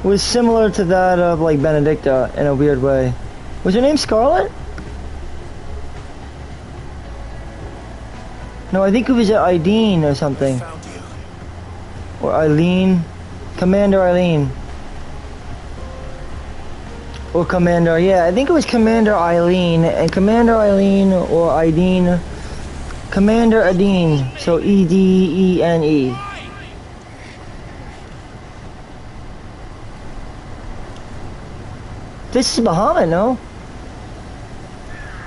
was similar to that of like Benedicta in a weird way. Was her name Scarlet? No, I think it was Aideen or something. Found you. Or Eileen. Commander Eileen. Or Commander, yeah, I think it was Commander Eileen. And Commander Eileen or Aideen. Commander Aideen. So E-D-E-N-E. This is Bahamut, no?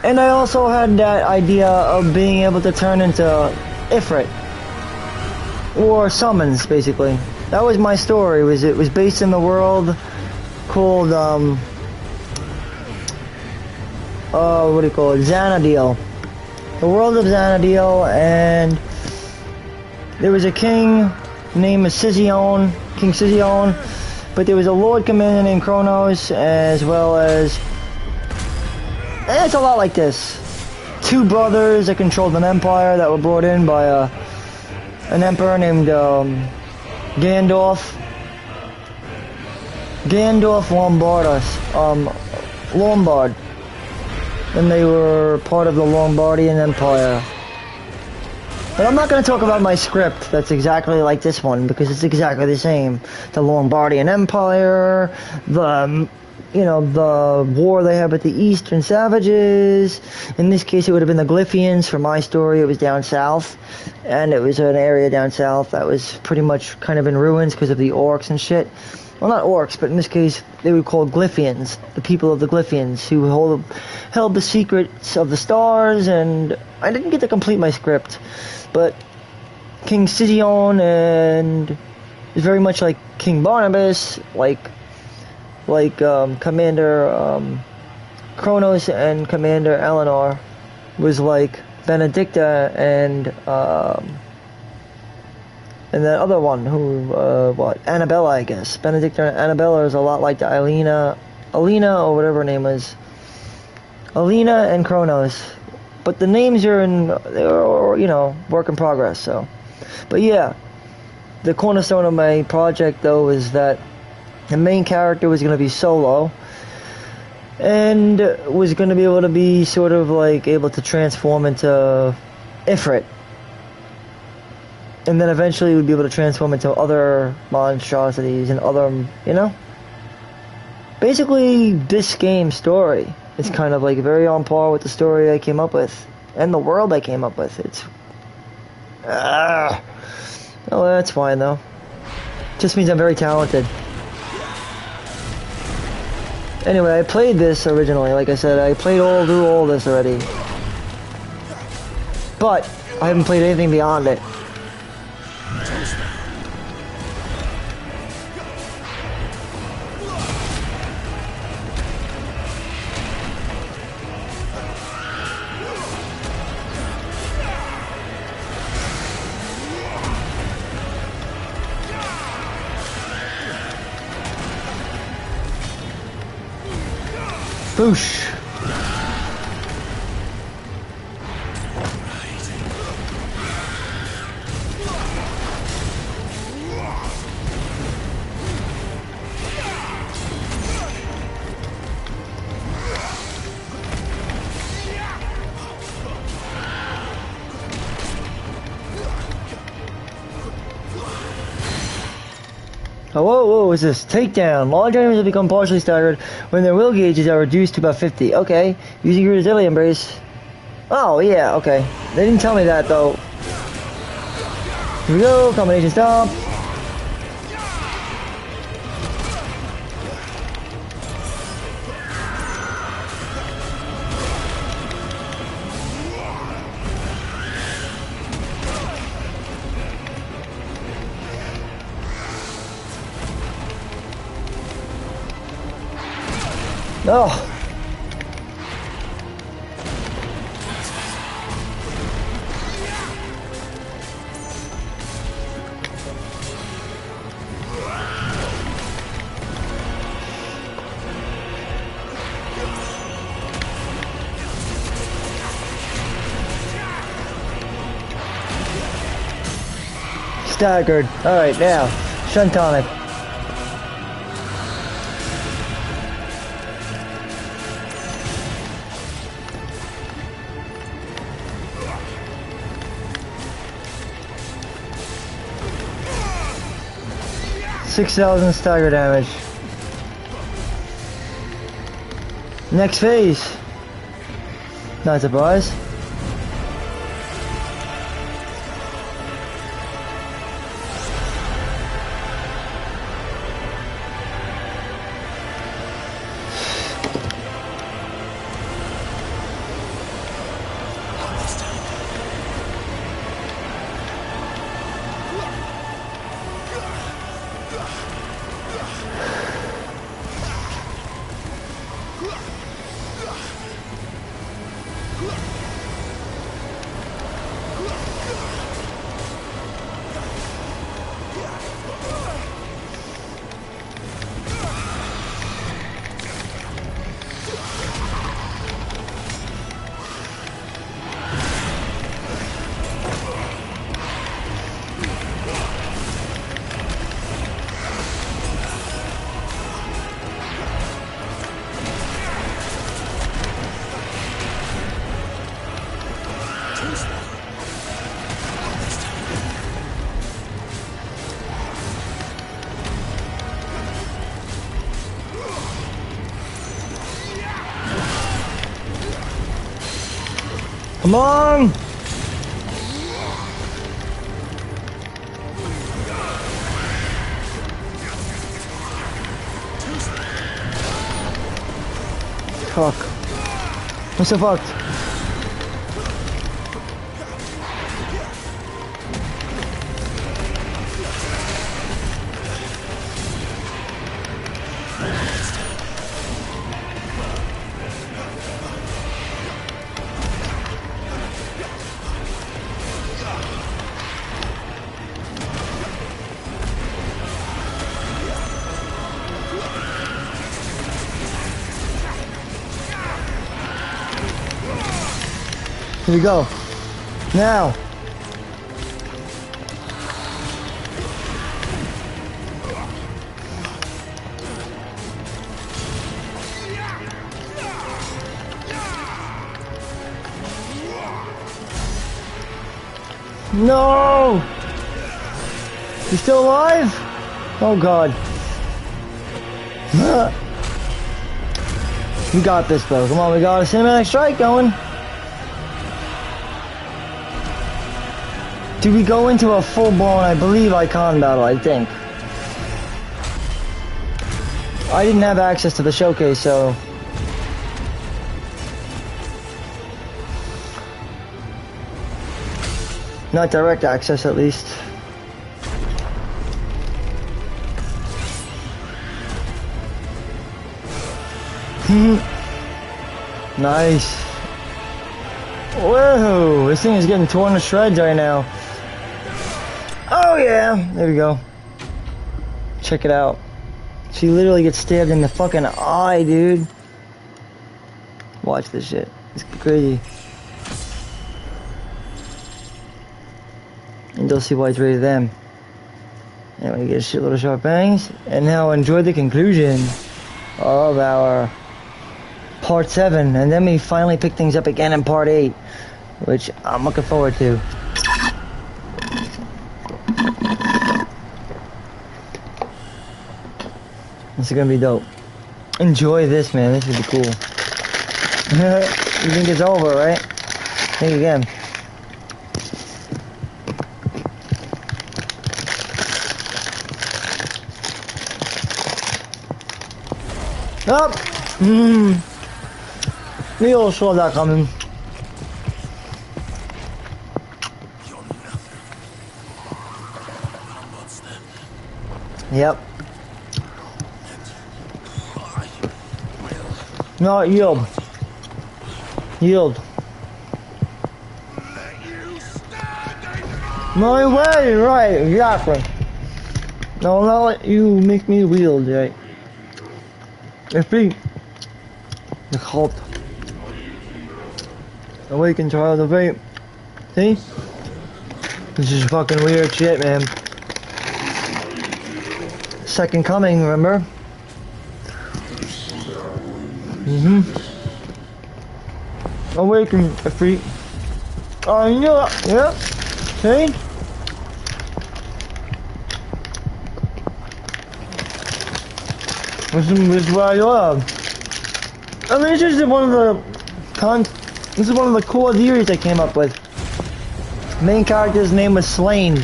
And I also had that idea of being able to turn into Ifrit. Or summons, basically. That was my story. It was based in the world called, what do you call it? Xanadiel. The world of Xanadiel, and there was a king named Sizion, King Sizion, but there was a Lord Commander named Kronos, as well as... It's a lot like this. Two brothers that controlled an empire that were brought in by an emperor named Gandalf. Gandalf Lombard. And they were part of the Lombardian Empire. But I'm not going to talk about my script that's exactly like this one, because it's exactly the same. The Lombardian Empire, the war they had with the Eastern Savages. In this case, it would have been the Glyphians. For my story, it was down south. And it was an area down south that was pretty much kind of in ruins because of the orcs and shit. Well, not orcs, but in this case, they were called Glyphians. The people of the Glyphians, who held the secrets of the stars. And I didn't get to complete my script. But King Sizion and is very much like King Barnabas, like Commander Kronos and Commander Eleanor was like Benedicta and that other one who Annabella, I guess. Benedicta and Annabella is a lot like the Alina or whatever her name is. Alina and Kronos, but the names they're work in progress. So, but yeah, the cornerstone of my project though is that the main character was going to be solo, and was going to be able to be sort of like able to transform into Ifrit. And then eventually we'd be able to transform into other monstrosities and other, you know? Basically, this game's story is kind of like very on par with the story I came up with. And the world I came up with. It's... Oh, that's fine though. Just means I'm very talented. Anyway, I played this originally, like I said, I played through all this already. But, I haven't played anything beyond it. Boosh! Oh, whoa, what's this? Takedown. Large enemies have become partially staggered when their will gauges are reduced to about 50. Okay. Using your resilient embrace. Oh, yeah, okay. They didn't tell me that, though. Here we go. Combination stomp. Oh. Staggered. Alright, now. Shuntonic. $6,000 stagger damage. Next phase. Not surprised. Come on! Fuck. I'm so fucked. Here we go. Now. No! You still alive? Oh god. We got this though. Come on, we got a cinematic strike going. Do we go into a full-blown, I believe, icon battle, I think. I didn't have access to the showcase, so... Not direct access, at least. Nice. Whoa, this thing is getting torn to shreds right now. Oh yeah, there we go. Check it out. She literally gets stabbed in the fucking eye, dude. Watch this shit. It's crazy. And you'll see why it's rated them. And we get a shitload of sharp bangs. And now enjoy the conclusion of our part 7. And then we finally pick things up again in part 8. Which I'm looking forward to. This is gonna be dope. Enjoy this, man. This would be cool. You think it's over, right? Think again. Up! We all saw that coming. Yep. No, yield. Yield. No way, right, exactly. No, not let you make me wield, right? Defeat the cult. Awaken child of fate. See? This is fucking weird shit, man. Second coming, remember? Awaken defeat. Oh, you know that. Yep. See? This is what I love. I mean, this is one of the cool theories I came up with. Main character's name was Slain.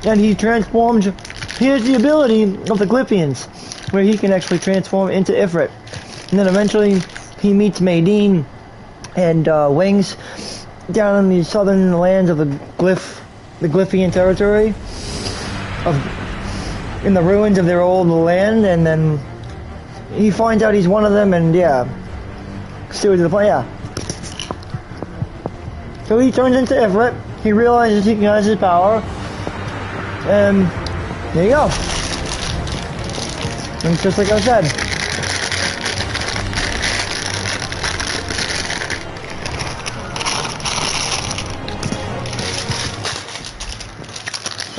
And he transformed. He has the ability of the Glyphians, where he can actually transform into Ifrit. And then eventually he meets Maydeen and Wings down in the southern lands of the Glyphian territory, in the ruins of their old land, and then he finds out he's one of them, and yeah, steward of the play, yeah. So he turns into Ifrit. He realizes he has his power, and there you go. And it's just like I said.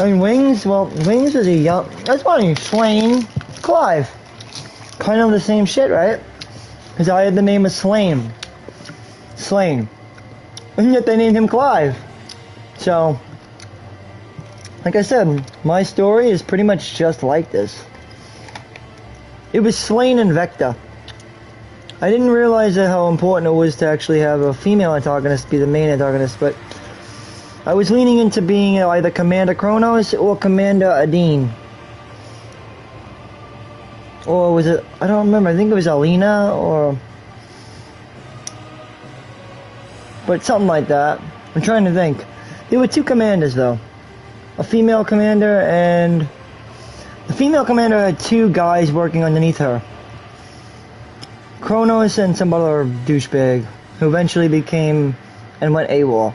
And Wings, well, Wings is a young, that's funny, Slain, Clive. Kind of the same shit, right? Because I had the name of Slain. Slain. And yet they named him Clive. So, like I said, my story is pretty much just like this. It was Slain and Vector. I didn't realize how important it was to actually have a female antagonist be the main antagonist, but I was leaning into being either Commander Kronos or Commander Adine. Or was it, I don't remember, I think it was Alina or... But something like that. I'm trying to think. There were two commanders though. A female commander, and... The female commander had two guys working underneath her. Kronos and some other douchebag, who eventually became and went AWOL.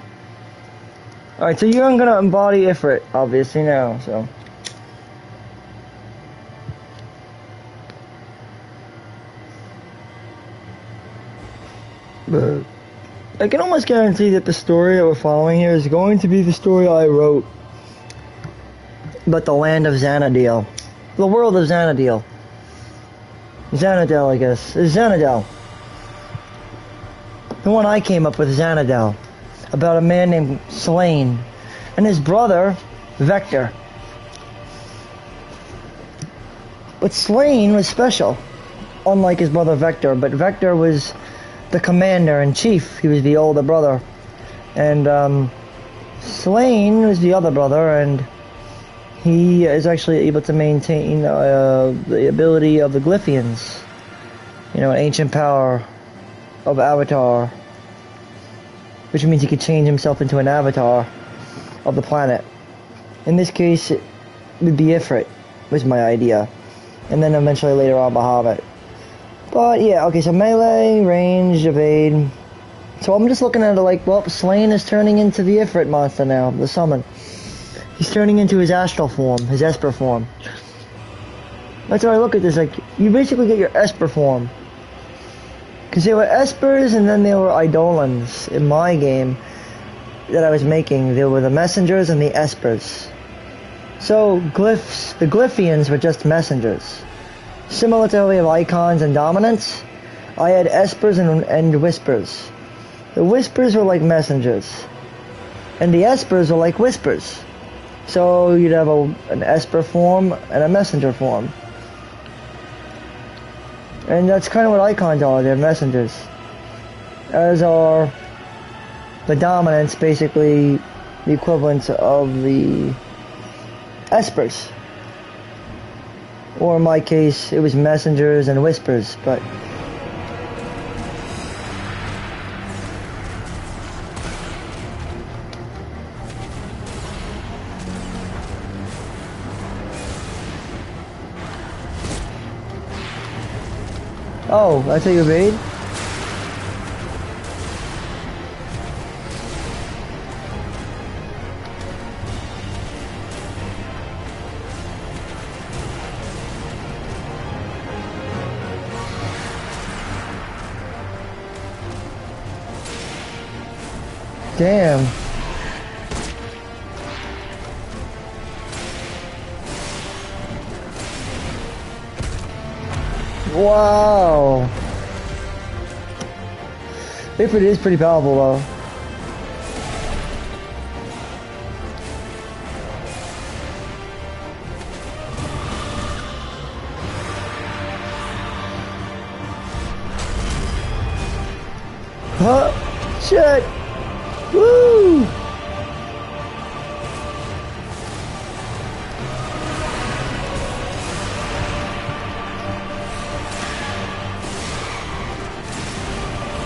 Alright, so you're gonna embody Ifrit, obviously now, so. But I can almost guarantee that the story that we're following here is going to be the story I wrote. But the land of Xanadil. The world of Xanadil. Xanadel, I guess. It's Xanadel. The one I came up with, Xanadel. About a man named Slain. And his brother, Vector. But Slain was special, unlike his brother Vector. But Vector was the commander-in-chief. He was the older brother. And Slain was the other brother, and he is actually able to maintain the ability of the Glyphians. You know, an ancient power of Avatar. Which means he could change himself into an avatar of the planet. In this case, it would be Ifrit, was my idea. And then eventually later on Bahamut. But yeah, okay, so melee, range, evade. So I'm just looking at it like, well, Slain is turning into the Ifrit monster now, the summon. He's turning into his astral form, his Esper form. That's how I look at this, like, you basically get your Esper form. Because there were Espers and then there were Eidolons in my game that I was making. There were the Messengers and the Espers. So, Glyphs, the Glyphians were just Messengers. Similar to how we have Icons and Dominants, I had Espers and Whispers. The Whispers were like Messengers. And the Espers were like Whispers. So, you'd have an Esper form and a Messenger form. And that's kind of what Icons are, they're Messengers. As are the Dominants, basically the equivalents of the Espers. Or in my case, it was Messengers and Whispers, but... Oh, that's how you evade? Damn. Wow. Ifrit is pretty powerful though. Huh? Shit! Woo!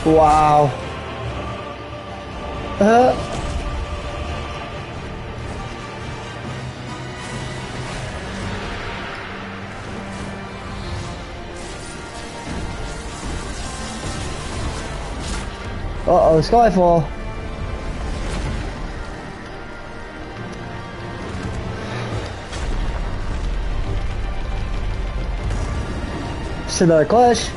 Wow. Uh-oh, Skyfall. Just another clash.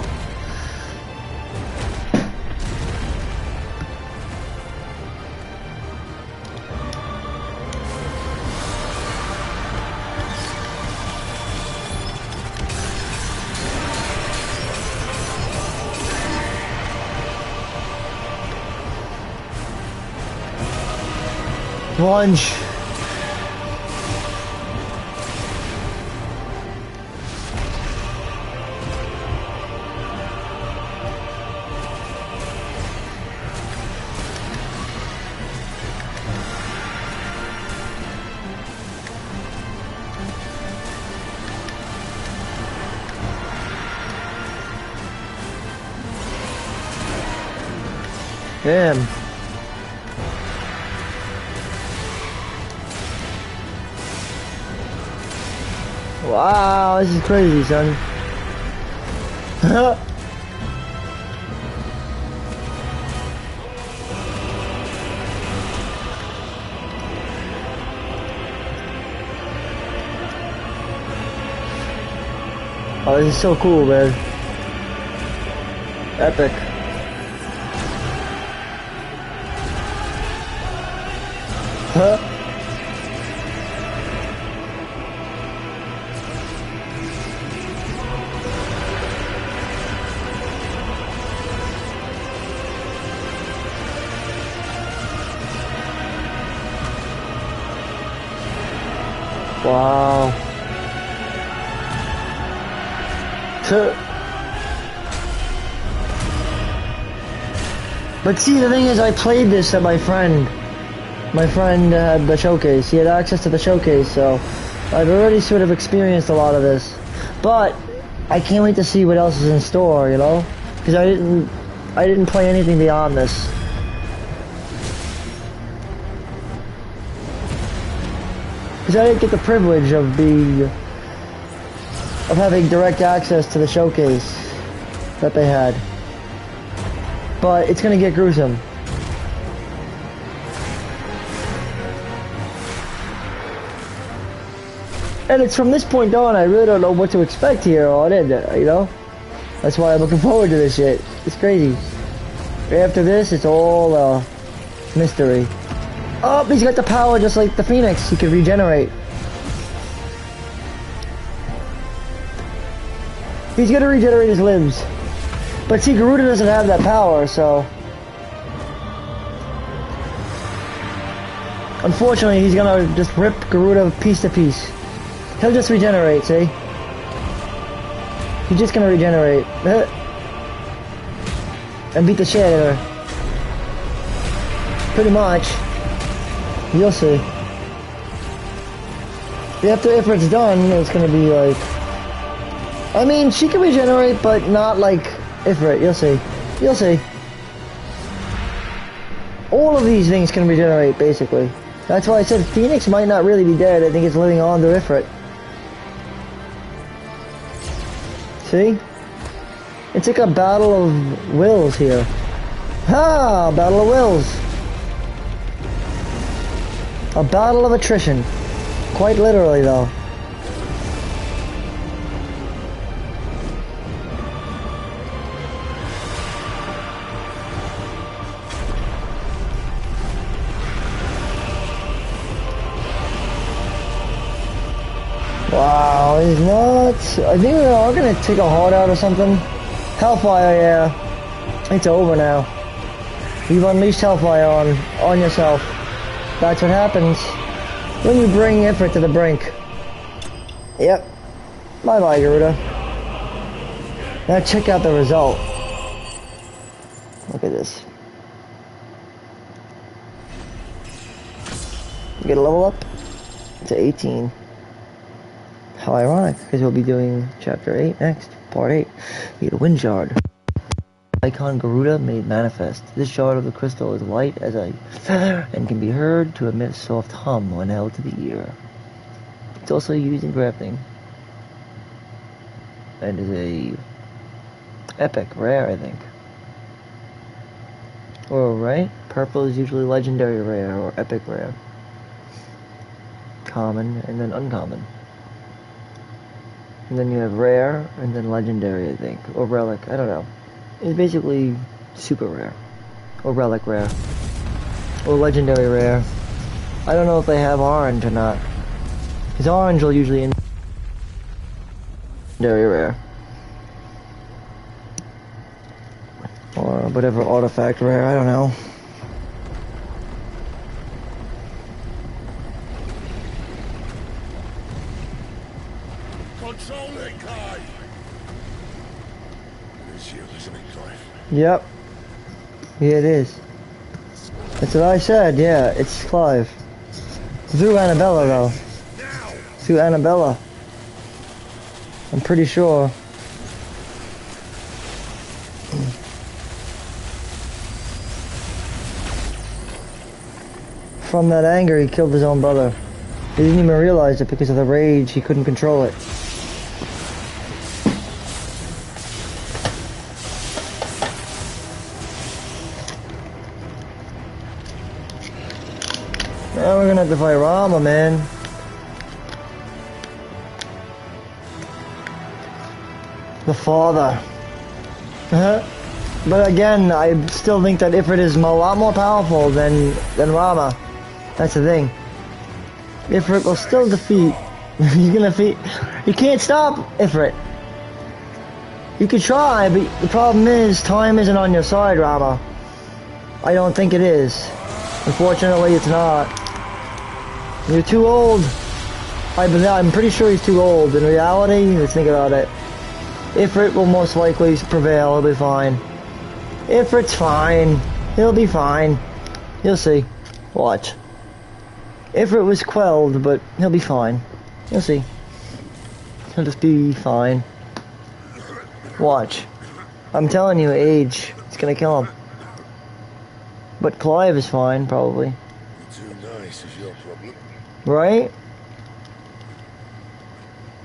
Lunge. Damn. Wow, this is crazy, son. Oh, this is so cool, man. Epic. Huh? Wow. But see, the thing is, I played this at my friend. My friend had the showcase. He had access to the showcase, so I've already sort of experienced a lot of this. But I can't wait to see what else is in store, you know? Because I didn't play anything beyond this. Because I didn't get the privilege of having direct access to the showcase that they had. But it's gonna get gruesome. And it's from this point on, I really don't know what to expect here on it, you know? That's why I'm looking forward to this shit. It's crazy. After this, it's all mystery. Oh, he's got the power just like the Phoenix. He can regenerate. He's gonna regenerate his limbs. But see, Garuda doesn't have that power, so... Unfortunately, he's gonna just rip Garuda piece to piece. He'll just regenerate, see? He's just gonna regenerate. And beat the shit out of her. Pretty much. You'll see. After Ifrit's done, it's gonna be like... I mean, she can regenerate, but not like Ifrit. You'll see. You'll see. All of these things can regenerate, basically. That's why I said Phoenix might not really be dead. I think it's living on to Ifrit. See? It's like a battle of wills here. Ha! Battle of wills. A battle of attrition. Quite literally, though. Wow, he's nuts. I think we are gonna take a heart out or something. Hellfire, yeah. It's over now. You've unleashed Hellfire on yourself. That's what happens when you bring Ifrit to the brink. Yep. Bye-bye, Garuda. Now check out the result. Look at this. Get a level up to 18. How ironic, because we'll be doing Chapter 8 next, Part 8. We get a wind shard. Icon Garuda made manifest. This shard of the crystal is light as a feather and can be heard to emit a soft hum when held to the ear. It's also used in crafting. And is a epic, rare, I think. Or, right? Purple is usually legendary rare or epic rare. Common and then uncommon. And then you have rare, and then legendary, I think. Or relic, I don't know. It's basically super rare. Or relic rare. Or legendary rare. I don't know if they have orange or not. Because orange will usually in legendary rare. Or whatever artifact rare, I don't know. Control it, Clive! It's you, isn't it, Clive? Yep. Yeah, it is. That's what I said, yeah, it's Clive. Through Annabella, though. Through Annabella. I'm pretty sure. From that anger, he killed his own brother. He didn't even realize it because of the rage, he couldn't control it. Now we're gonna have to fight Rama, man. The father. But again, I still think that Ifrit is a lot more powerful than Rama. That's the thing. Ifrit will still defeat. He's gonna defeat. You can't stop Ifrit. You could try, but the problem is time isn't on your side, Rama. I don't think it is. Unfortunately, it's not. You're too old. I'm pretty sure he's too old. In reality, let's think about it. Ifrit will most likely prevail. He'll be fine. Ifrit's fine. He'll be fine. You'll see. Watch. Ifrit was quelled, but he'll be fine. You'll see. He'll just be fine. Watch. I'm telling you, age. It's gonna kill him. But Clive is fine, probably. Too nice is your problem. Right?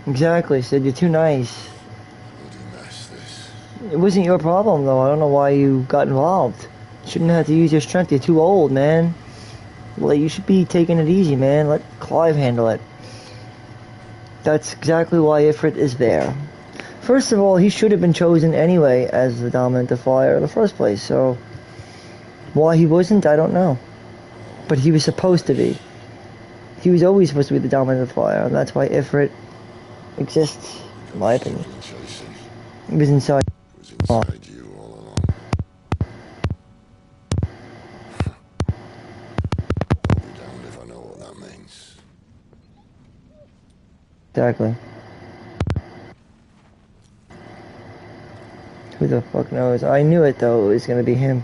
Exactly, Sid. You're too nice. Bloody mess, this. It wasn't your problem, though. I don't know why you got involved. You shouldn't have to use your strength. You're too old, man. Well, you should be taking it easy, man. Let Clive handle it. That's exactly why Ifrit is there. First of all, he should have been chosen anyway as the dominant defier in the first place, so... Why he wasn't, I don't know. But he was supposed to be. He was always supposed to be the dominant defier, and that's why Ifrit exists, in my opinion. He was inside. It was inside you all along. I'll be damned if I know what that means. Exactly. Who the fuck knows? I knew it, though. It was gonna be him.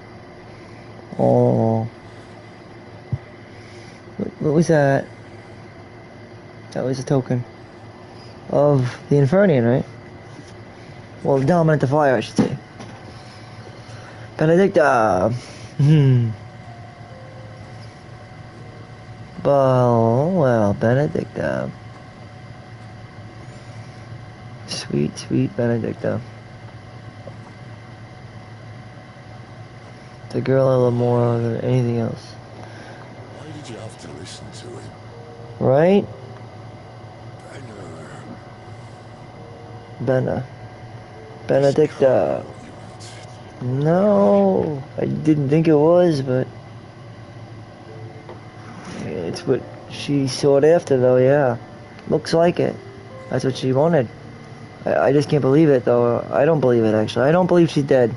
Oh. What was that? That was a token of the Infernian, right? Well, the dominant defier, I should say. Benedicta. Well, Benedicta. Sweet, sweet Benedicta. The girl I love more than anything else. Why did you have to listen to him? Right? I know. Benedicta. No, I didn't think it was, but it's what she sought after, though. Yeah, looks like it. That's what she wanted. I just can't believe it, though. I don't believe it, actually. I don't believe she's dead.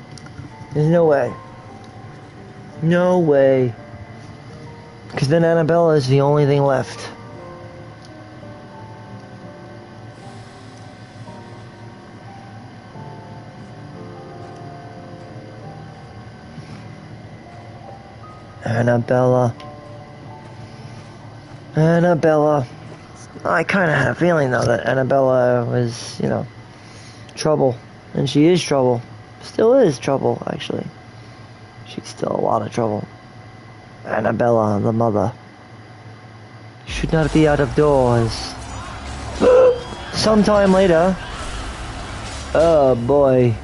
There's no way. No way. Because then Annabella is the only thing left. Annabella. Annabella. I kind of had a feeling, though, that Annabella was, you know, trouble. And she is trouble. Still is trouble, actually. She's still a lot of trouble. Annabella, the mother. Should not be out of doors. Sometime later. Oh, boy.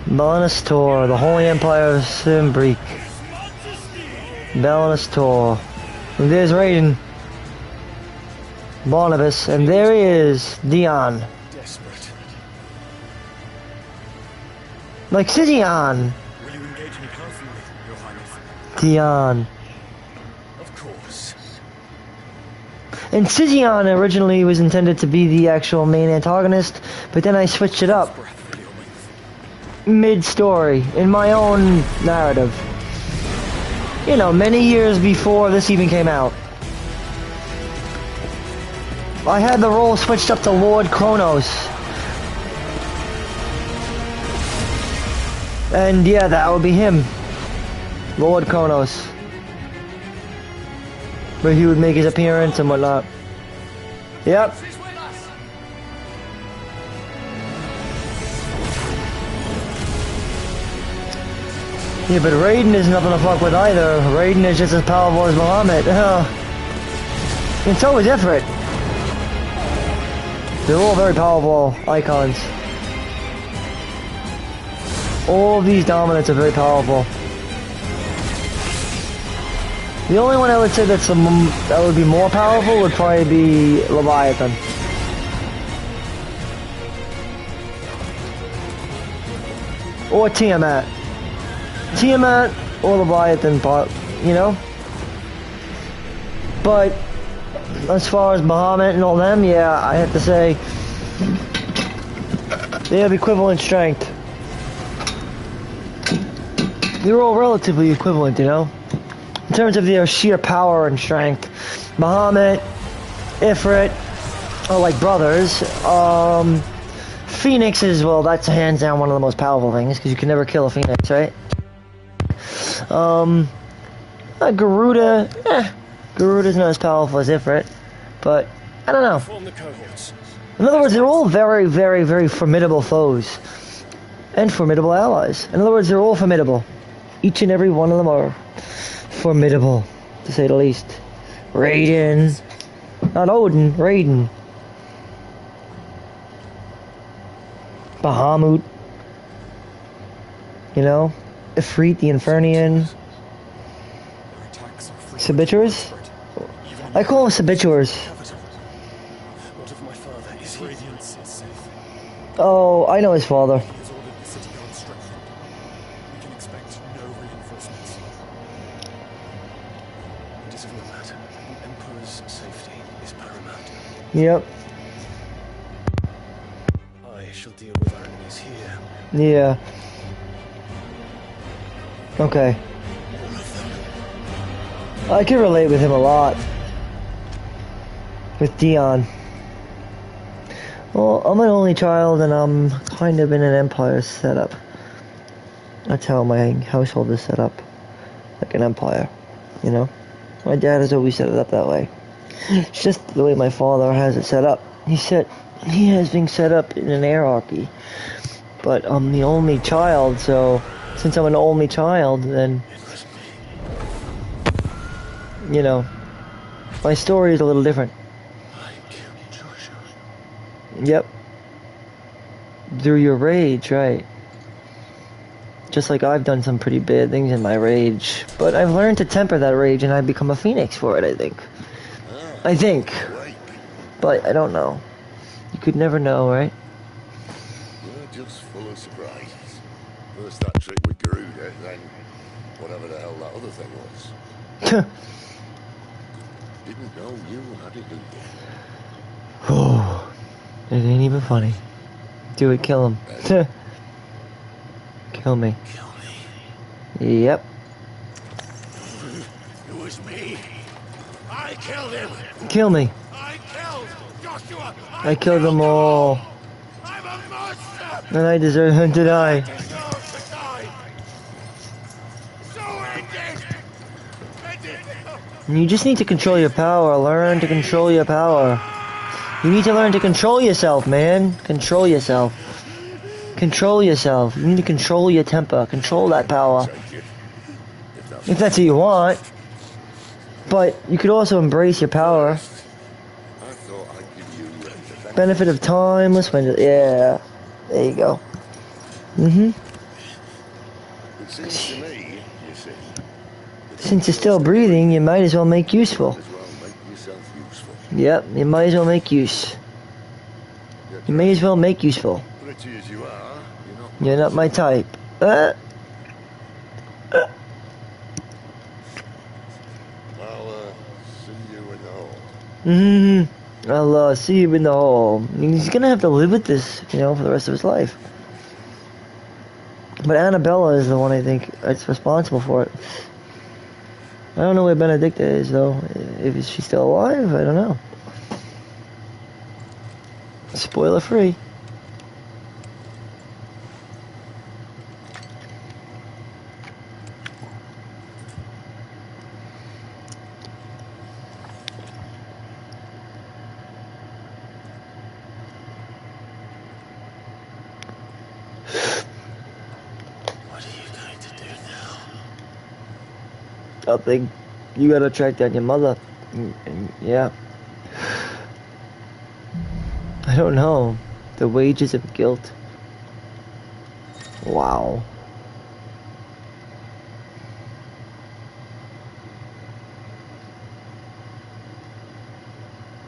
Balanastor, the Holy Empire of Simbrique. Balanastor. And there's Raiden. Barnabas, and there he is, Dion. Desperate. Like Sidion. Will you engage me personally, Your Highness? Dion. Of course. And Sidion originally was intended to be the actual main antagonist, but then I switched it up mid-story in my own narrative. You know, many years before this even came out. I had the role switched up to Lord Kronos. And yeah, that would be him. Lord Kronos. Where he would make his appearance and whatnot. Yep. Yeah, but Raiden is nothing to fuck with either. Raiden is just as powerful as Muhammad. And so is Ifrit. They're all very powerful icons. All of these dominants are very powerful. The only one I would say that would be more powerful would probably be Leviathan. Or Tiamat. Tiamat or Leviathan, you know? But as far as Bahamut and all them, yeah, I have to say they have equivalent strength. They're all relatively equivalent, you know? In terms of their sheer power and strength. Bahamut, Ifrit are like brothers. Phoenixes, well, that's hands down one of the most powerful things, because you can never kill a phoenix, right? Garuda, Garuda's not as powerful as Ifrit, but I don't know. Form the cohorts. In other words, they're all very, very, very formidable foes. And formidable allies. In other words, they're all formidable. Each and every one of them are formidable, to say the least. Raiden. Not Odin, Raiden. Bahamut. You know? Ifrit, the Infernian. Their attacks are frequent Sabitures? and desperate. Even I call them Sabitures. capital. What of my father? Is he? Radiance is safe. Oh, I know his father. He has ordered the city guard strengthened. We can expect no reinforcements. It is of no matter. The Emperor's safety is paramount. Yep. I shall deal with our enemies here. Yeah. Okay. I can relate with him a lot. With Dion. Well, I'm an only child and I'm kind of in an empire setup. That's how my household is set up. Like an empire, you know? My dad has always set it up that way. It's just the way my father has it set up. He has been set up in an hierarchy. But I'm the only child, so since I'm an only child, then, you know, my story is a little different. I killed Joshua. Yep. Through your rage, right. Just like I've done some pretty bad things in my rage. But I've learned to temper that rage and I've become a phoenix for it, I think. I think. But I don't know. You could never know, right? You're just full of surprises. First that trick with Garuda, then whatever the hell that other thing was. Didn't know you had it, did you? Oh, it ain't even funny. Do it, kill him. Kill me. Kill me. Yep. It was me. I killed him. Kill me. I killed Joshua. I killed them all. I'm a monster. And I deserve him to die. Deserve to die. So end it. End it. You just need to control your power. Learn to control your power. You need to learn to control yourself, man. Control yourself. Control yourself. You need to control your temper. Control that power. If that's what you want. But you could also embrace your power. I thought I'd give you the Benefit of timeless window. Yeah. There you go. Mm-hmm. It seems to me, you see, Since you're still breathing, you might as well make useful. as well make yourself useful. Yep, you might as well make use. You may as well make useful. Pretty as you are, You're not my type. I'll see you in the hall. I'll see you in the hall. He's gonna have to live with this, you know, for the rest of his life. But Annabella is the one I think that's responsible for it. I don't know where Benedicta is though. If she's still alive, I don't know. Spoiler free. What are you going to do now? I think you gotta track down your mother. Yeah. I don't know. The wages of guilt. Wow.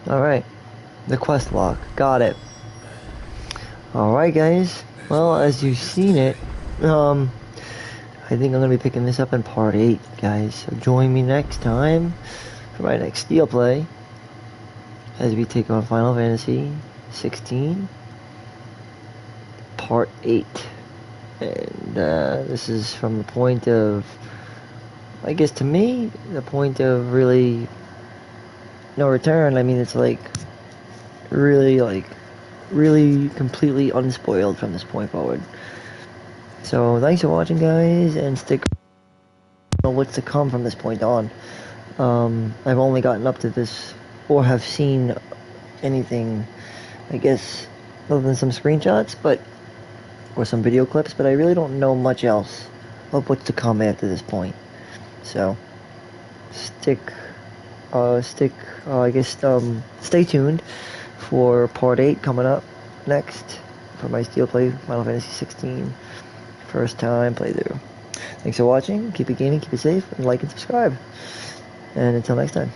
Alright. The quest log. Got it. Alright guys. Well, as you've seen it, I think I'm gonna be picking this up in part 8, guys. So join me next time for my next Steel Play as we take on Final Fantasy 16 part 8. And this is from the point of, I guess to me, the point of really no return. I mean, it's like really like really completely unspoiled from this point forward. So thanks for watching, guys, and stick on what's to come from this point on. I've only gotten up to this, or have seen anything, I guess, other than some screenshots, or some video clips, but I really don't know much else of what's to come after this point. So, stay tuned for part 8 coming up next for my STEELEPLAY Final Fantasy 16 first time playthrough. Thanks for watching, keep it gaming, keep it safe, and like and subscribe. And until next time.